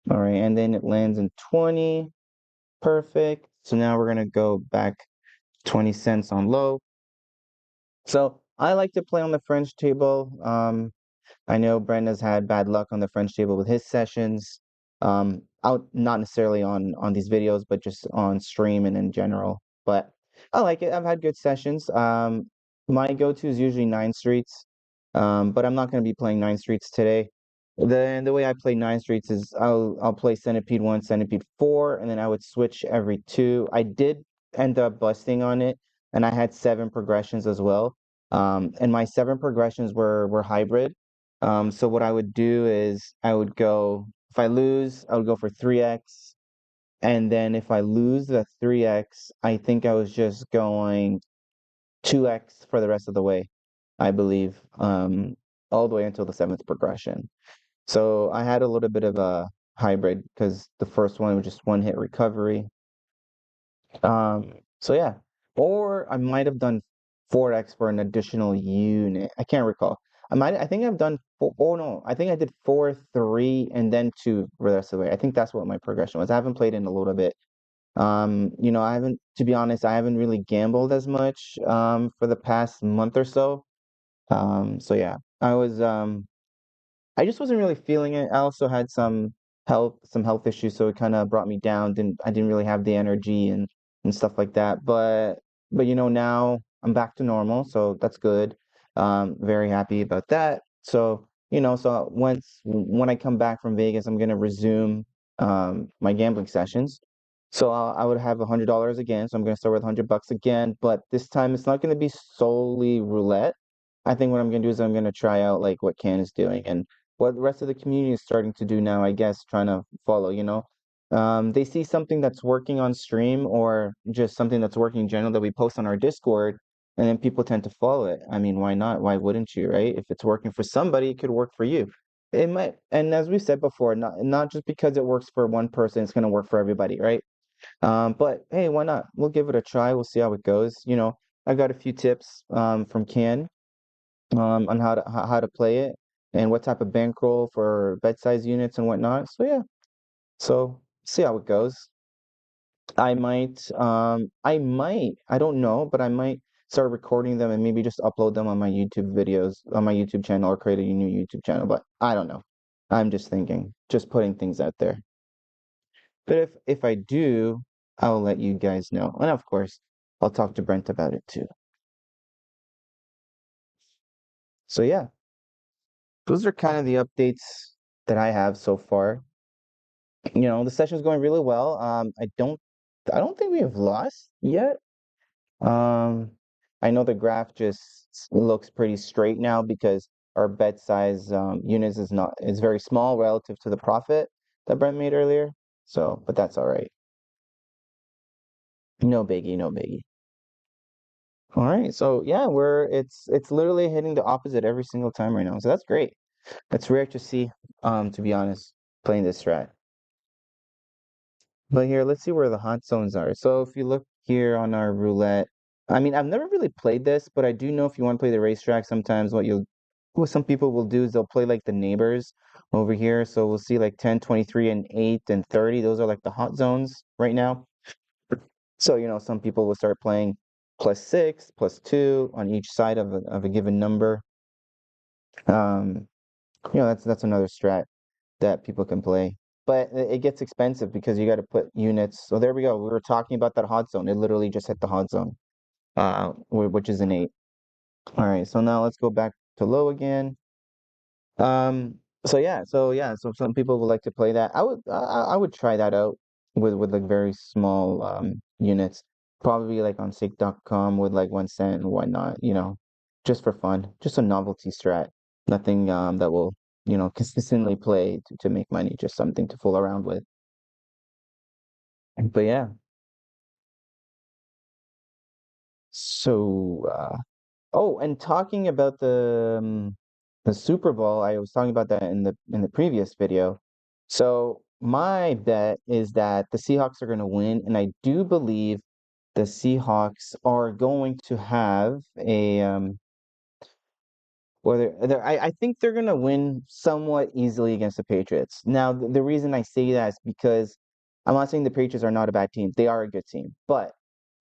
All right, and then it lands in 20. Perfect. So now we're gonna go back 20 cents on low. So I like to play on the French table. I know Brenda's had bad luck on the French table with his sessions. Out not necessarily on these videos, but just on stream and in general. But I like it. I've had good sessions. My go-to is usually 9 streets. But I'm not going to be playing 9 streets today. The way I play 9 streets is I'll play Centipede 1, Centipede 4, and then I would switch every 2. I did end up busting on it, and I had 7 progressions as well. And my 7 progressions were hybrid. So what I would do is I would go, if I lose, I would go for 3x. And then if I lose the 3x, I think I was just going 2x for the rest of the way, I believe, all the way until the 7th progression. So I had a little bit of a hybrid because the first one was just one hit recovery. So yeah, or I might have done 4x for an additional unit. I can't recall. I think I've done four, oh no, I think I did 4, 3, and then 2 for the rest of the way. I think that's what my progression was. I haven't played in a little bit. I haven't, to be honest, I haven't really gambled as much for the past month or so. So yeah, I just wasn't really feeling it. I also had some health issues, so it kind of brought me down. I didn't really have the energy and stuff like that. But now I'm back to normal, so that's good. Very happy about that. So so when I come back from Vegas, I'm gonna resume my gambling sessions. So I would have $100 again. So I'm gonna start with $100 again, but this time it's not gonna be solely roulette. I think what I'm gonna do is I'm gonna try out like what Can is doing and what the rest of the community is starting to do now, I guess, trying to follow. They see something that's working on stream or just something that's working in general that we post on our Discord, and then people tend to follow it. I mean, why not? Why wouldn't you, right? If it's working for somebody, it could work for you. It might, and as we said before, not just because it works for one person, it's gonna work for everybody, right? But hey, why not? We'll give it a try. We'll see how it goes. I got a few tips from Ken on how to play it and what type of bankroll for bed size units and whatnot. So yeah, so see how it goes. I don't know, but I might start recording them and maybe just upload them on my YouTube videos on my YouTube channel or create a new YouTube channel. But I don't know. I'm just thinking, just putting things out there. But if I do, I'll let you guys know, and of course, I'll talk to Brent about it too. So yeah, those are kind of the updates that I have so far. The session's going really well. I don't think we have lost yet. Um, I know the graph just looks pretty straight now because our bet size units is very small relative to the profit that Brent made earlier. So, but that's all right. No biggie, no biggie. All right, so yeah, it's literally hitting the opposite every single time right now. So that's great. That's rare to see, to be honest, playing this strat. But here, let's see where the hot zones are. So if you look here on our roulette, I mean, I've never really played this, but I do know if you want to play the racetrack, sometimes what some people will do is they'll play like the neighbors over here. So we'll see like 10, 23, and 8 and 30. Those are like the hot zones right now. So, some people will start playing +6, +2 on each side of a given number. Um, that's another strat that people can play. But it gets expensive because you got to put units. So there we go. We were talking about that hot zone. It literally just hit the hot zone, which is an 8. All right, so now let's go back to low again. Um, so some people would like to play that. I would try that out with like very small units, probably like on Stake.com with like 1 cent and whatnot, just for fun, just a novelty strat. Nothing that will, consistently play to make money, just something to fool around with. But yeah, so oh, and talking about the Super Bowl, I was talking about that in the previous video. So my bet is that the Seahawks are going to win, and I do believe the Seahawks are going to have a whether I think they're gonna win somewhat easily against the Patriots. Now, the reason I say that is because I'm not saying the Patriots are not a bad team. They are a good team, but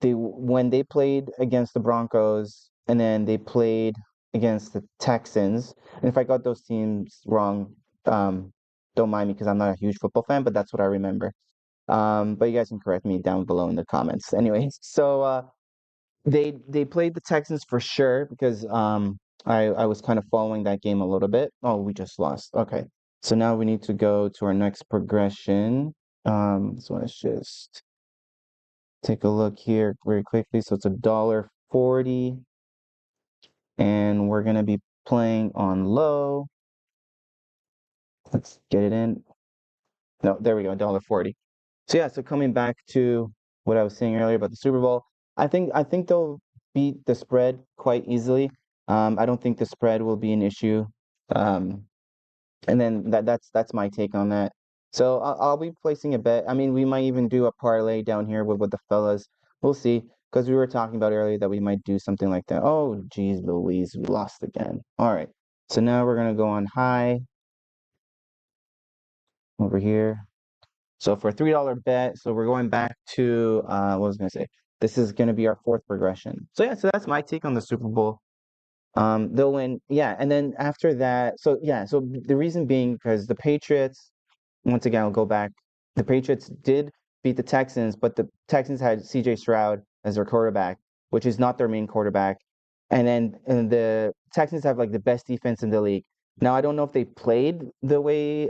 when they played against the Broncos and then they played against the Texans, and if I got those teams wrong, don't mind me because I'm not a huge football fan, but that's what I remember. But you guys can correct me down below in the comments. Anyways, so they played the Texans for sure because I was kind of following that game a little bit. Oh, we just lost. Okay. So now we need to go to our next progression. So let's just take a look here very quickly. So it's $1.40, and we're gonna be playing on low. Let's get it in. No, there we go, $1.40. So yeah, so coming back to what I was saying earlier about the Super Bowl, I think they'll beat the spread quite easily. I don't think the spread will be an issue. Um, and then that's my take on that. So I'll be placing a bet. I mean, we might even do a parlay down here with the fellas. We'll see, because we were talking about earlier that we might do something like that. Oh, geez, Louise, we lost again. All right, so now we're gonna go on high over here. So for a $3 bet, so we're going back to what was I gonna say? This is gonna be our fourth progression. So yeah, so that's my take on the Super Bowl. They'll win, yeah, and then after that, so yeah, so the reason being because the Patriots, once again, I'll go back. The Patriots did beat the Texans, but the Texans had CJ Stroud as their quarterback, which is not their main quarterback. And the Texans have like the best defense in the league. Now I don't know if they played the way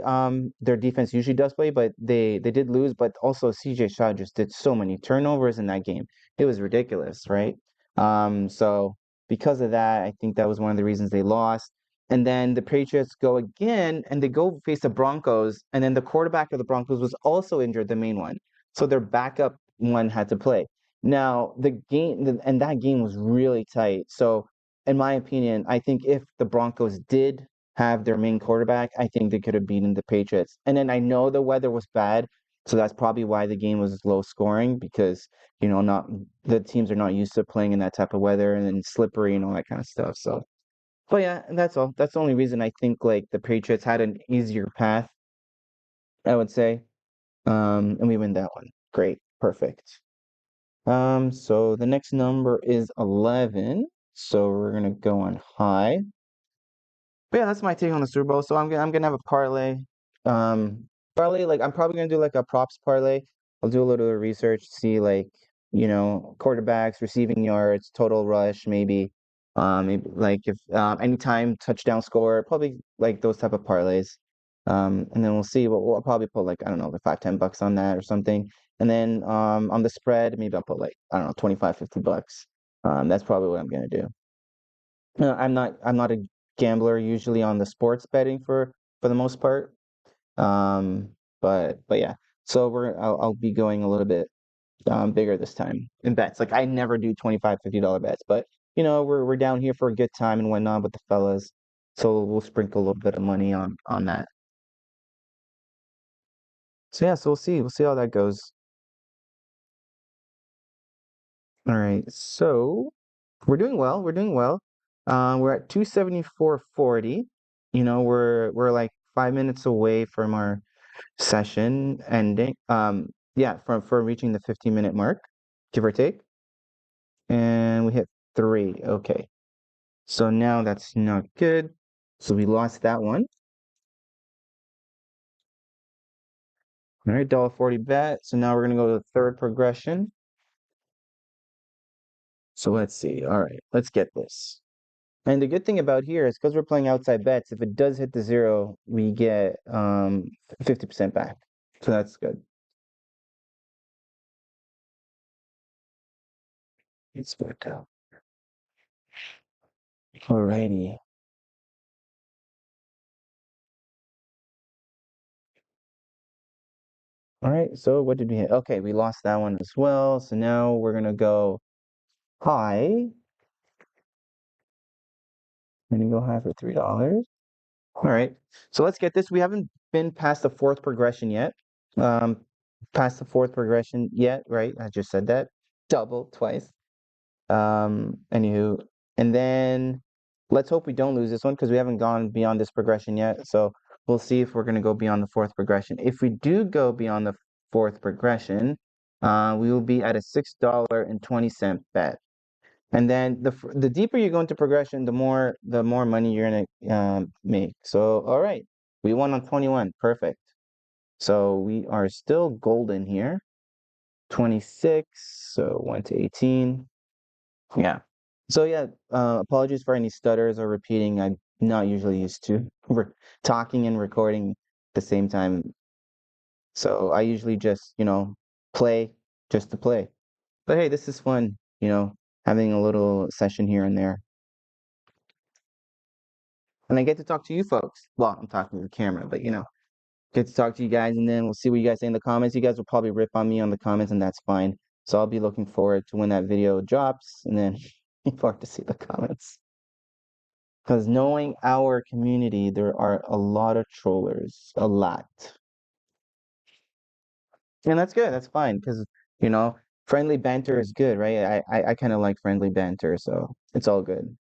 their defense usually does play, but they did lose. But also CJ Stroud just did so many turnovers in that game. It was ridiculous, right? So because of that, I think that was one of the reasons they lost. And then the Patriots go again and they go face the Broncos. And then the quarterback of the Broncos was also injured, the main one. So their backup one had to play. Now, and that game was really tight. So, in my opinion, I think if the Broncos did have their main quarterback, I think they could have beaten the Patriots. And then I know the weather was bad. So that's probably why the game was low scoring because, not the teams are not used to playing in that type of weather and then slippery and all that kind of stuff. So, but yeah, and that's all. That's the only reason I think like the Patriots had an easier path, I would say. And we win that one. Great. Perfect. So the next number is 11. So we're gonna go on high. But yeah, that's my take on the Super Bowl. So I'm gonna have a parlay. Parlay, like I'm probably gonna do like a props parlay. I'll do a little bit of research, see like, quarterbacks, receiving yards, total rush, maybe. Maybe like if anytime touchdown score, probably like those type of parlays. And then we'll see. We'll probably put like I don't know, like 5, 10 bucks on that or something. And then on the spread, maybe I'll put like I don't know, 25, 50 bucks. That's probably what I'm gonna do. I'm not a gambler usually on the sports betting for the most part. Um, but yeah. So I'll be going a little bit bigger this time in bets. Like I never do 25, $50 bets, but we're down here for a good time and whatnot with the fellas. So we'll sprinkle a little bit of money on that. So yeah, so we'll see how that goes. All right. So we're doing well. We're doing well. We're at 274.40. We're like 5 minutes away from our session ending. Yeah, from reaching the 15-minute mark, give or take. And we hit three. Okay. So now that's not good. So we lost that one. All right, $1.40 bet. So now we're gonna go to the third progression. So let's see. All right, let's get this. And the good thing about here is because we're playing outside bets, if it does hit the zero, we get 50% back. So that's good. It's worked out. Alrighty. All right, so what did we hit? Okay, we lost that one as well. So now we're gonna go high. I'm gonna go high for $3. All right. So let's get this. We haven't been past the fourth progression yet. Um, past the fourth progression yet, right? I just said that. Double twice. Anywho, and then let's hope we don't lose this one because we haven't gone beyond this progression yet. So we'll see if we're gonna go beyond the fourth progression. If we do go beyond the fourth progression, we will be at a $6.20 bet. And then the deeper you go into progression, the more money you're gonna make. So all right, we won on 21, perfect. So we are still golden here. 26, so went to 18. Yeah. So yeah, apologies for any stutters or repeating. I'm not usually used to talking and recording at the same time. So I usually just play just to play. But hey, this is fun. Having a little session here and there. And I get to talk to you folks. Well, I'm talking to the camera, but get to talk to you guys, and then we'll see what you guys say in the comments. You guys will probably rip on me on the comments, and that's fine. So I'll be looking forward to when that video drops, and then looking forward to see the comments. Because knowing our community, there are a lot of trollers, a lot, and that's good. That's fine because you know, friendly banter is good, right? I kind of like friendly banter, so it's all good.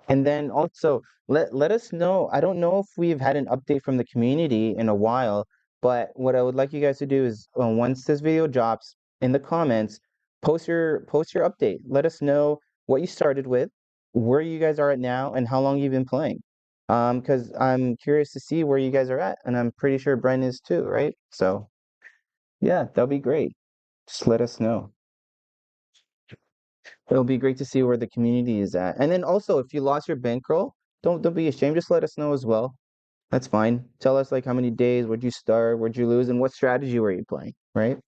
And then also let us know. I don't know if we've had an update from the community in a while, but what I would like you guys to do is once this video drops in the comments, post your update. Let us know what you started with, where you guys are at now, and how long you've been playing. Because I'm curious to see where you guys are at, and I'm pretty sure Bren is too, right? So yeah, that'll be great. Just let us know. It'll be great to see where the community is at. And then also, if you lost your bankroll, don't be ashamed. Just let us know as well. That's fine. Tell us like how many days, where'd you start, where'd you lose, and what strategy were you playing, right?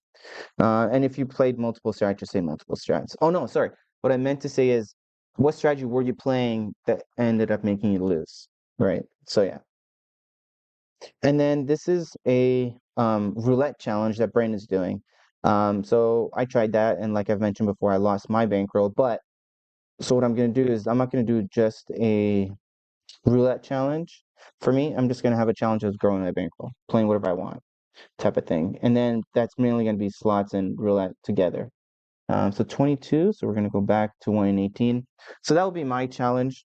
And if you played multiple strats, just say multiple strats. Oh no, sorry. What I meant to say is, what strategy were you playing that ended up making you lose, right? So yeah. And then this is a roulette challenge that Brain is doing. So I tried that, and like I've mentioned before, I lost my bankroll, but so what I'm gonna do is I'm not gonna do just a roulette challenge. For me, I'm just gonna have a challenge that's growing my bankroll, playing whatever I want, type of thing. And then that's mainly gonna be slots and roulette together. So 22. So we're gonna go back to 1 in 18. So that will be my challenge.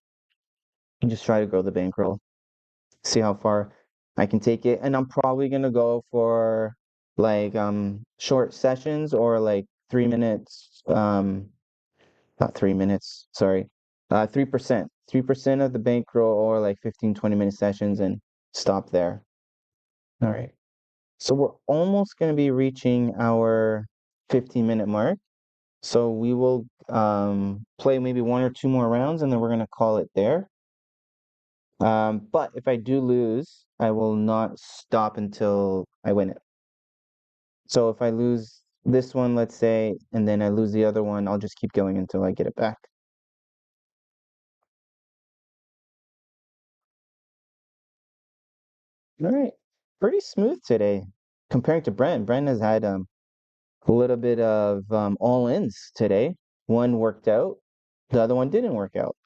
And just try to grow the bankroll, see how far I can take it. And I'm probably gonna go for like short sessions or like 3 minutes. Not 3 minutes, sorry. 3%. 3% of the bankroll or like 15, 20 minute sessions and stop there. All right. So we're almost going to be reaching our 15-minute mark. So we will play maybe one or two more rounds and then we're going to call it there. But if I do lose, I will not stop until I win it. So if I lose this one, let's say, and then I lose the other one, I'll just keep going until I get it back. All right. Pretty smooth today comparing to Brent. Brent has had a little bit of all-ins today. One worked out, the other one didn't work out.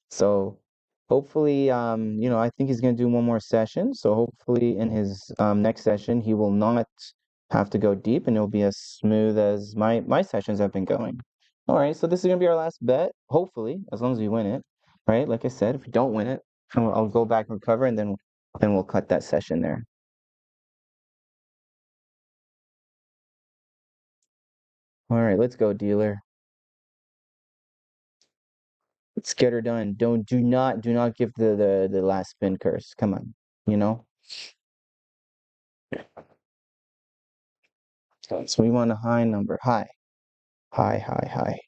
So hopefully, I think he's going to do one more session. So hopefully in his next session, he will not have to go deep and it'll be as smooth as my sessions have been going. All right, so this is going to be our last bet, hopefully, as long as we win it, right? Like I said, if we don't win it, I'll go back and recover and then we'll cut that session there. All right, let's go, dealer. Let's get her done. Do not give the last spin curse. Come on, you know? So we want a high number. High. High, high, high.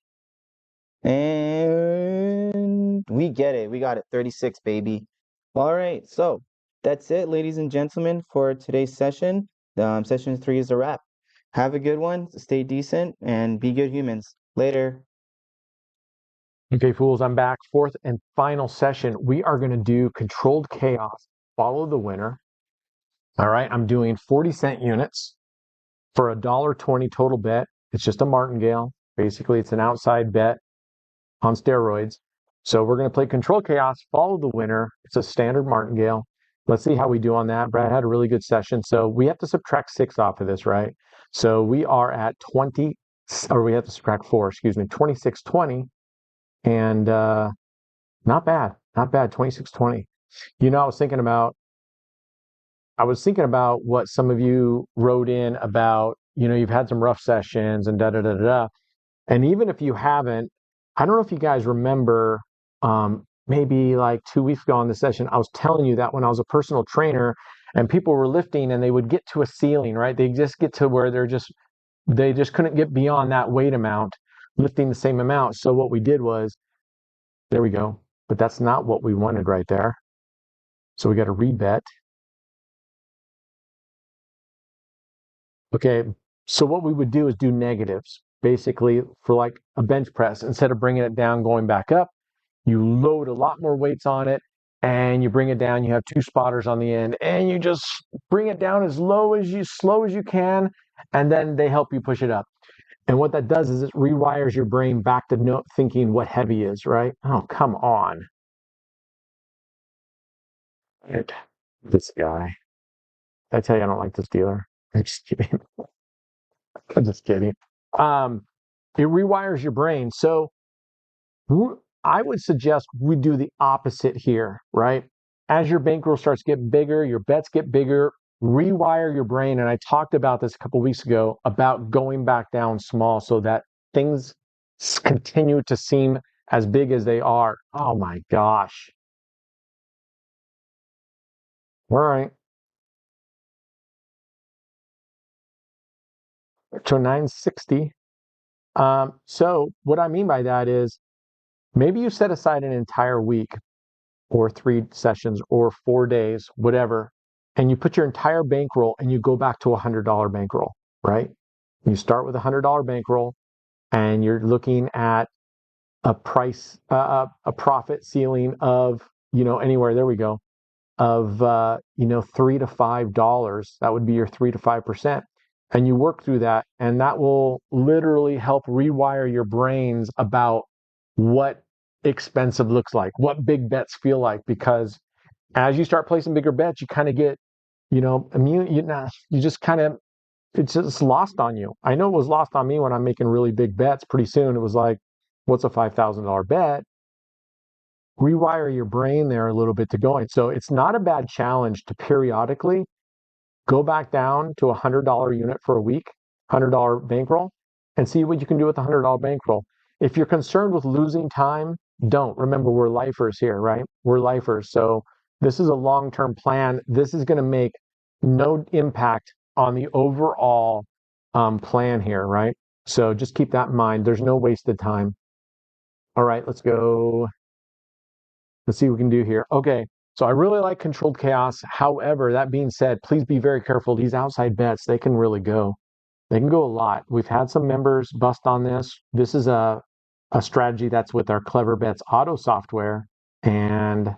And we get it. We got it. 36, baby. All right. So that's it, ladies and gentlemen, for today's session. Session 3 is a wrap. Have a good one. Stay decent and be good humans. Later. Okay, fools, I'm back. Fourth and final session. We are going to do controlled chaos. Follow the winner. All right, I'm doing 40-cent units for a $1.20 total bet. It's just a martingale. Basically, it's an outside bet on steroids. So we're going to play controlled chaos, follow the winner. It's a standard martingale. Let's see how we do on that. Brad had a really good session. So we have to subtract 6 off of this, right? So we are at 20, or we have to subtract 4, excuse me, 26.20. And not bad, 26.20. I was thinking about what some of you wrote in about, you've had some rough sessions and da da da da. And even if you haven't, I don't know if you guys remember, maybe like 2 weeks ago on the session, I was telling you that when I was a personal trainer and people were lifting and they would get to a ceiling, right? They just get to where they just couldn't get beyond that weight amount, lifting the same amount. So what we did was, there we go. But that's not what we wanted right there. So we got to rebet. Okay, so what we would do is do negatives. Basically, for like a bench press, instead of bringing it down, going back up, you load a lot more weights on it and you bring it down. You have 2 spotters on the end and you just bring it down as slow as you can. And then they help you push it up. And what that does is it rewires your brain back to thinking what heavy is, right? Oh, come on. This guy. Did I tell you I don't like this dealer? I'm just kidding. I'm just kidding. Um, it rewires your brain. So I would suggest we do the opposite here, right? As your bankroll starts getting bigger, your bets get bigger, rewire your brain. And I talked about this a couple weeks ago about going back down small so that things continue to seem as big as they are. Oh my gosh. All right. So 960. So what I mean by that is maybe you set aside an entire week or 3 sessions or 4 days, whatever, and you put your entire bankroll and you go back to $100 bankroll, right? You start with $100 bankroll and you're looking at a price, a profit ceiling of, anywhere, there we go, of, $3 to $5. That would be your 3 to 5%. And you work through that, and that will literally help rewire your brains about what expensive looks like, what big bets feel like, because as you start placing bigger bets, you kind of get, immune. You just kind of, it's just lost on you. I know it was lost on me when I'm making really big bets. Pretty soon it was like, what's a $5,000 bet? Rewire your brain there a little bit to going. So it's not a bad challenge to periodically go back down to a $100 unit for a week, $100 bankroll, and see what you can do with a $100 bankroll. If you're concerned with losing time, don't. Remember, we're lifers here, right? We're lifers. So this is a long-term plan. This is going to make no impact on the overall plan here, right? So just keep that in mind. There's no wasted time. All right, let's go. Let's see what we can do here. Okay, so I really like controlled chaos. However, that being said, please be very careful. These outside bets, they can really go. They can go a lot. We've had some members bust on this. This is a strategy that's with our Clever Bets auto software, and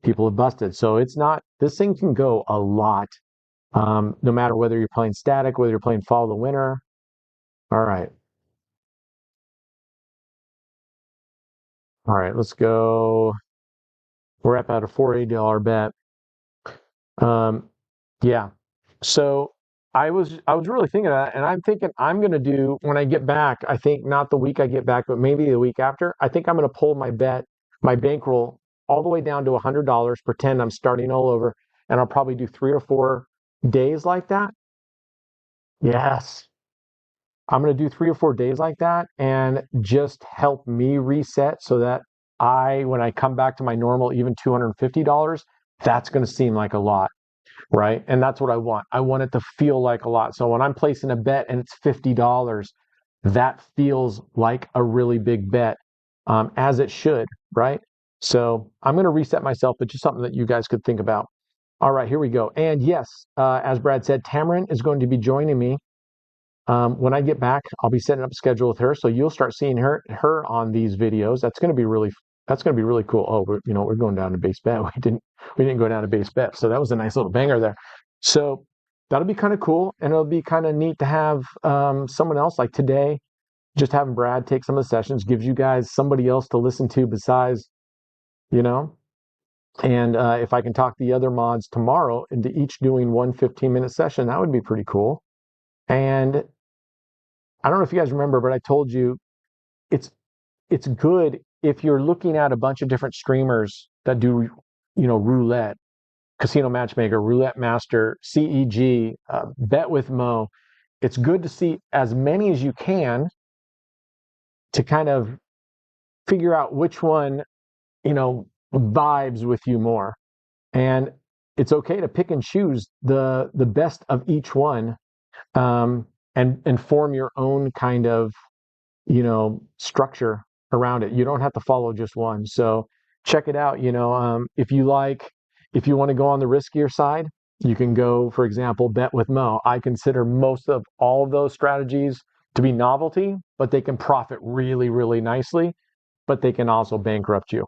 people have busted. So it's not, this thing can go a lot, no matter whether you're playing static, whether you're playing follow the winner. All right. All right, let's go. We're up at a $480 bet. Yeah. So I was really thinking of that, and I'm thinking I'm gonna do when I get back. I think not the week I get back, but maybe the week after. I think I'm gonna pull my bet, my bankroll, all the way down to $100. Pretend I'm starting all over, and I'll probably do 3 or 4 days like that. Yes, I'm gonna do 3 or 4 days like that, and just help me reset so that when I come back to my normal, even $250, that's gonna seem like a lot. Right? And that's what I want. I want it to feel like a lot. So when I'm placing a bet and it's $50, that feels like a really big bet, as it should, right? So I'm going to reset myself, but just something that you guys could think about. All right, here we go. And yes, as Brad said, Tamarin is going to be joining me. When I get back, I'll be setting up a schedule with her, so you'll start seeing her on these videos. That's going to be really cool. Oh, we're going down to base bet. We didn't go down to base bet, so that was a nice little banger there. So that'll be kind of cool, and it'll be kind of neat to have someone else like today. Just having Brad take some of the sessions gives you guys somebody else to listen to besides, you know. And if I can talk the other mods tomorrow into each doing one 15-minute session, that would be pretty cool. And I don't know if you guys remember, but I told you it's it's good if you're looking at a bunch of different streamers that do, roulette, casino matchmaker, roulette master, CEG, bet with Mo. It's good to see as many as you can to kind of figure out which one, vibes with you more. And it's okay to pick and choose the best of each one, and form your own kind of structure around it. You don't have to follow just one. So check it out. If you want to go on the riskier side, you can go, for example, bet with Mo. I consider most of all of those strategies to be novelty, but they can profit really, really nicely. But they can also bankrupt you,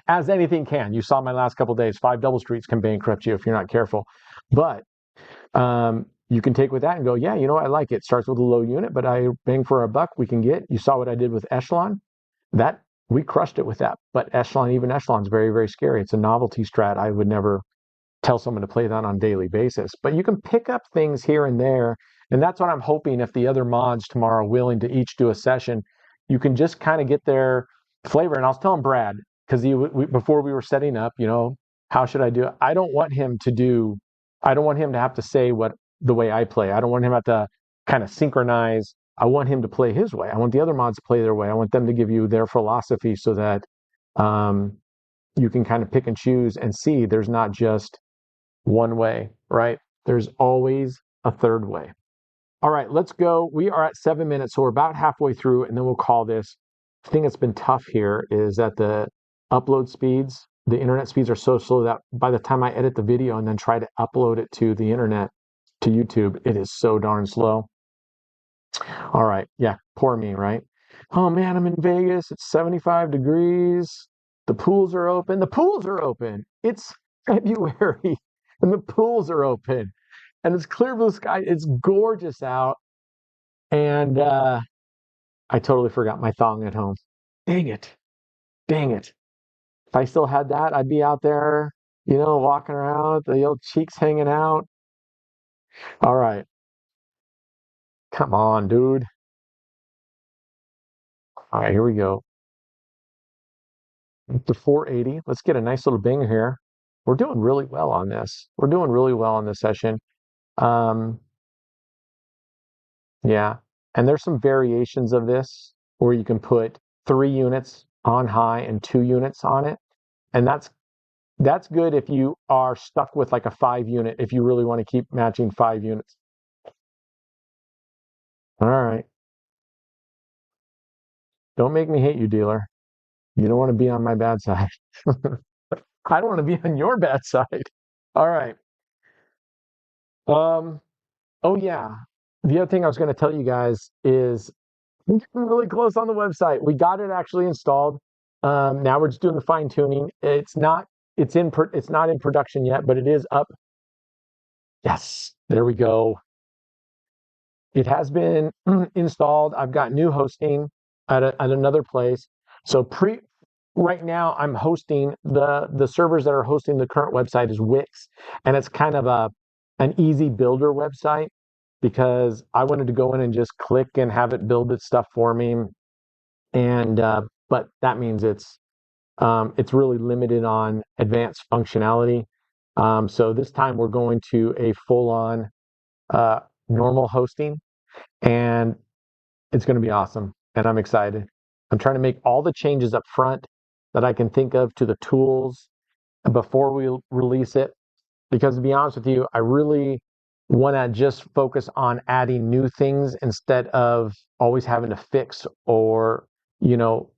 as anything can. You saw my last couple of days, 5 double streets can bankrupt you if you're not careful. But you can take with that and go, yeah, I like it. Starts with a low unit, but I bang for a buck. We can get. You saw what I did with Echelon. That we crushed it with that. But even Echelon's very, very scary. It's a novelty strat. I would never tell someone to play that on a daily basis. But you can pick up things here and there, and that's what I'm hoping. If the other mods tomorrow are willing to each do a session, you can just kind of get their flavor. And I was telling Brad because before we were setting up, how should I do it? I don't want him to have to say what the way I play. I don't want him to have to kind of synchronize. I want him to play his way. I want the other mods to play their way. I want them to give you their philosophy so that you can kind of pick and choose and see there's not just one way, right? There's always a third way. All right, let's go. We are at 7 minutes, so we're about halfway through, and then we'll call this. The thing that's been tough here is that the upload speeds, the internet speeds are so slow that by the time I edit the video and then try to upload it to the internet, to YouTube, it is so darn slow. All right, yeah, poor me, right? Oh man, I'm in Vegas. It's 75 degrees. The pools are open. The pools are open. It's February and the pools are open and it's clear blue sky. It's gorgeous out. And I totally forgot my thong at home. Dang it. Dang it. If I still had that, I'd be out there, walking around, the old cheeks hanging out. All right. Come on, dude. All right, here we go. Up to 480. Let's get a nice little banger here. We're doing really well on this. We're doing really well on this session. Um, yeah. And there's some variations of this where you can put 3 units on high and 2 units on it. And That's good if you are stuck with like a 5 unit, if you really want to keep matching 5 units. All right. Don't make me hate you, dealer. You don't want to be on my bad side. I don't want to be on your bad side. All right. Um, oh yeah. The other thing I was going to tell you guys is we're really close on the website. We got it actually installed. Now we're just doing the fine tuning. It's not in production yet, but it is up. Yes, there we go. It has been installed. I've got new hosting at another place. So right now I'm hosting the servers that are hosting the current website is Wix, and it's kind of an easy builder website because I wanted to go in and just click and have it build its stuff for me. And but that means it's really limited on advanced functionality. So this time we're going to a full-on uh, normal hosting, and it's going to be awesome. And I'm excited. I'm trying to make all the changes up front that I can think of to the tools before we release it. Because to be honest with you, I really want to just focus on adding new things instead of always having to fix or, you know,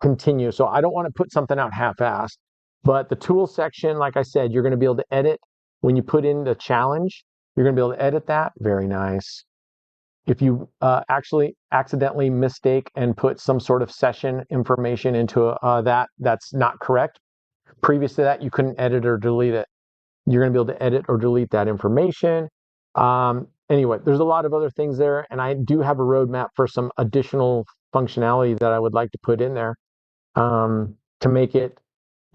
continue. So I don't want to put something out half-assed. But the tool section, like I said, you're going to be able to edit when you put in the challenge. You're going to be able to edit that. Very nice. If you actually accidentally mistake and put some sort of session information into that's not correct, previous to that, you couldn't edit or delete it. You're going to be able to edit or delete that information. Anyway, there's a lot of other things there, and I do have a roadmap for some additional functionality that I would like to put in there to make it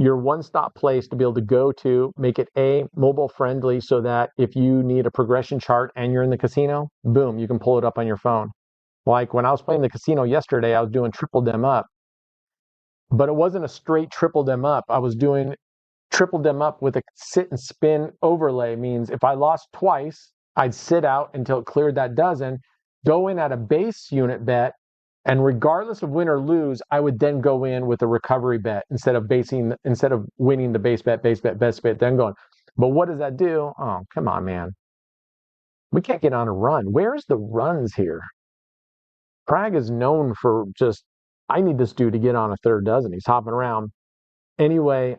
your one-stop place to be able to go to, make it mobile friendly so that if you need a progression chart and you're in the casino, boom, you can pull it up on your phone. Like when I was playing the casino yesterday, I was doing triple dem up, but it wasn't a straight triple dem up. I was doing triple them up with a sit and spin overlay. Means if I lost twice, I'd sit out until it cleared that dozen, go in at a base unit bet, and regardless of win or lose, I would then go in with a recovery bet instead of winning the base bet, best bet, then going. But what does that do? Oh, come on, man. We can't get on a run. Where's the runs here? Prague is known for just, I need this dude to get on a third dozen. He's hopping around. Anyway,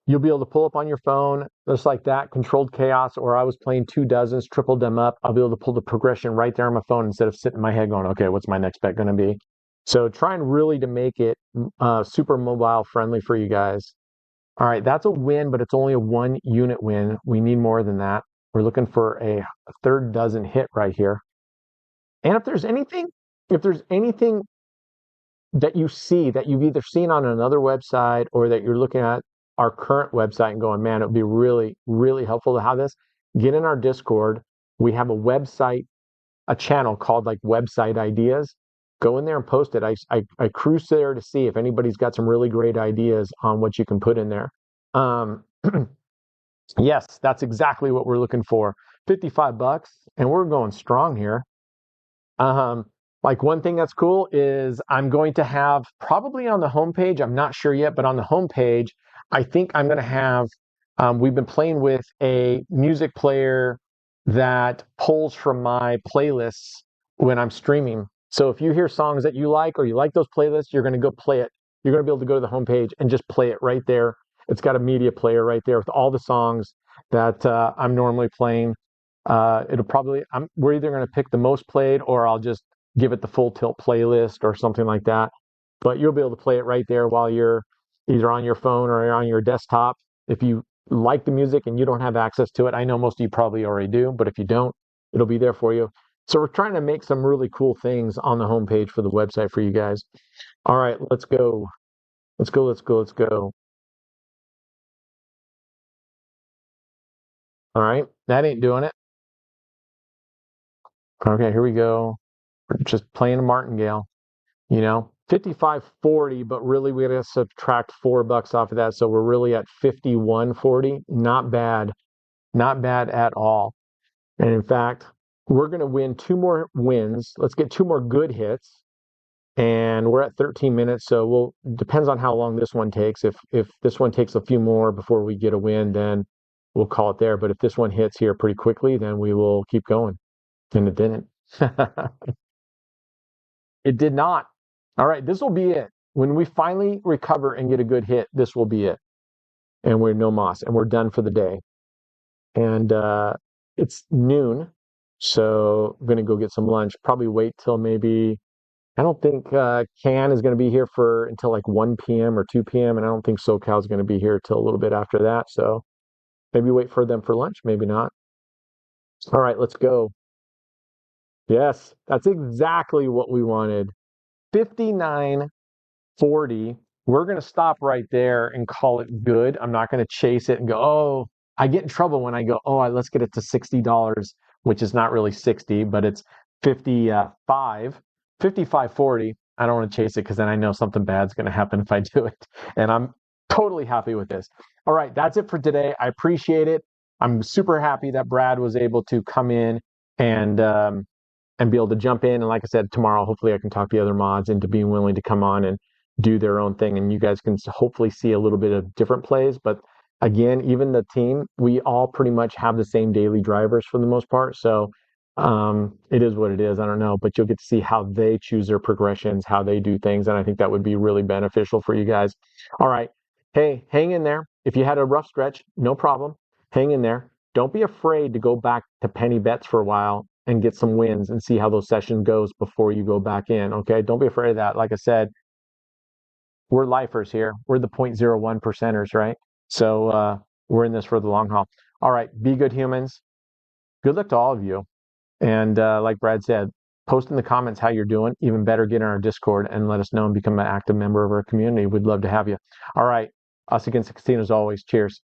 you'll be able to pull up on your phone just like that, controlled chaos, or I was playing 2 dozens, tripled them up. I'll be able to pull the progression right there on my phone instead of sitting in my head going, okay, what's my next bet going to be? So trying really to make it super mobile friendly for you guys. All right, that's a win, but it's only a 1 unit win. We need more than that. We're looking for a third dozen hit right here. And if there's anything that you see that you've either seen on another website or that you're looking at our current website and going, man, it would be really, really helpful to have this, get in our Discord. We have a website, a channel called like Website Ideas. Go in there and post it. I cruise there to see if anybody's got some really great ideas on what you can put in there. Yes, that's exactly what we're looking for. $55, and we're going strong here. Um, like one thing that's cool is I'm going to have probably on the homepage, I'm not sure yet, but on the homepage, I think I'm going to have, we've been playing with a music player that pulls from my playlists when I'm streaming. So if you hear songs that you like or you like those playlists, you're going to go play it. You're going to be able to go to the homepage and just play it right there. It's got a media player right there with all the songs that I'm normally playing. We're either going to pick the most played or I'll just give it the full tilt playlist or something like that. But you'll be able to play it right there while you're either on your phone or on your desktop. If you like the music and you don't have access to it, I know most of you probably already do, but if you don't, it'll be there for you. So we're trying to make some really cool things on the homepage for the website for you guys. All right, let's go. Let's go, let's go, let's go. All right, that ain't doing it. Okay, here we go. We're just playing a martingale, 55.40, but really we got to subtract $4 off of that. So we're really at 51.40. Not bad. Not bad at all. And in fact, we're going to win 2 more wins. Let's get 2 more good hits. and we're at 13 minutes. So depends on how long this one takes. If this one takes a few more before we get a win, then we'll call it there. But if this one hits here pretty quickly, then we will keep going. And it didn't. It did not. All right, this will be it. When we finally recover and get a good hit, this will be it. And we're no moss, and we're done for the day. And it's noon, so I'm gonna go get some lunch. Probably wait till maybe. I don't think Can is going to be here for until like 1 p.m. or 2 p.m. And I don't think SoCal is going to be here till a little bit after that. So maybe wait for them for lunch, maybe not. All right, let's go. Yes, that's exactly what we wanted. 59.40. We're going to stop right there and call it good. I'm not going to chase it and go, oh, I get in trouble when I go, oh, let's get it to $60, which is not really 60, but it's 55.40. I don't want to chase it because then I know something bad's going to happen if I do it. And I'm totally happy with this. All right, that's it for today. I appreciate it. I'm super happy that Brad was able to come in and be able to jump in. And like I said, tomorrow, hopefully I can talk the other mods into being willing to come on and do their own thing. And you guys can hopefully see a little bit of different plays. But again, even the team, we all pretty much have the same daily drivers for the most part. So it is what it is. I don't know, but you'll get to see how they choose their progressions, how they do things. And I think that would be really beneficial for you guys. All right. Hey, hang in there. If you had a rough stretch, no problem. Hang in there. Don't be afraid to go back to penny bets for a while and get some wins and see how those sessions goes before you go back in. Okay. Don't be afraid of that. Like I said, we're lifers here. We're the 0.01 percenters, right? So we're in this for the long haul. All right. Be good humans. Good luck to all of you. And like Brad said, post in the comments how you're doing. Even better, get in our Discord and let us know and become an active member of our community. We'd love to have you. All right. Us against the casino as always. Cheers.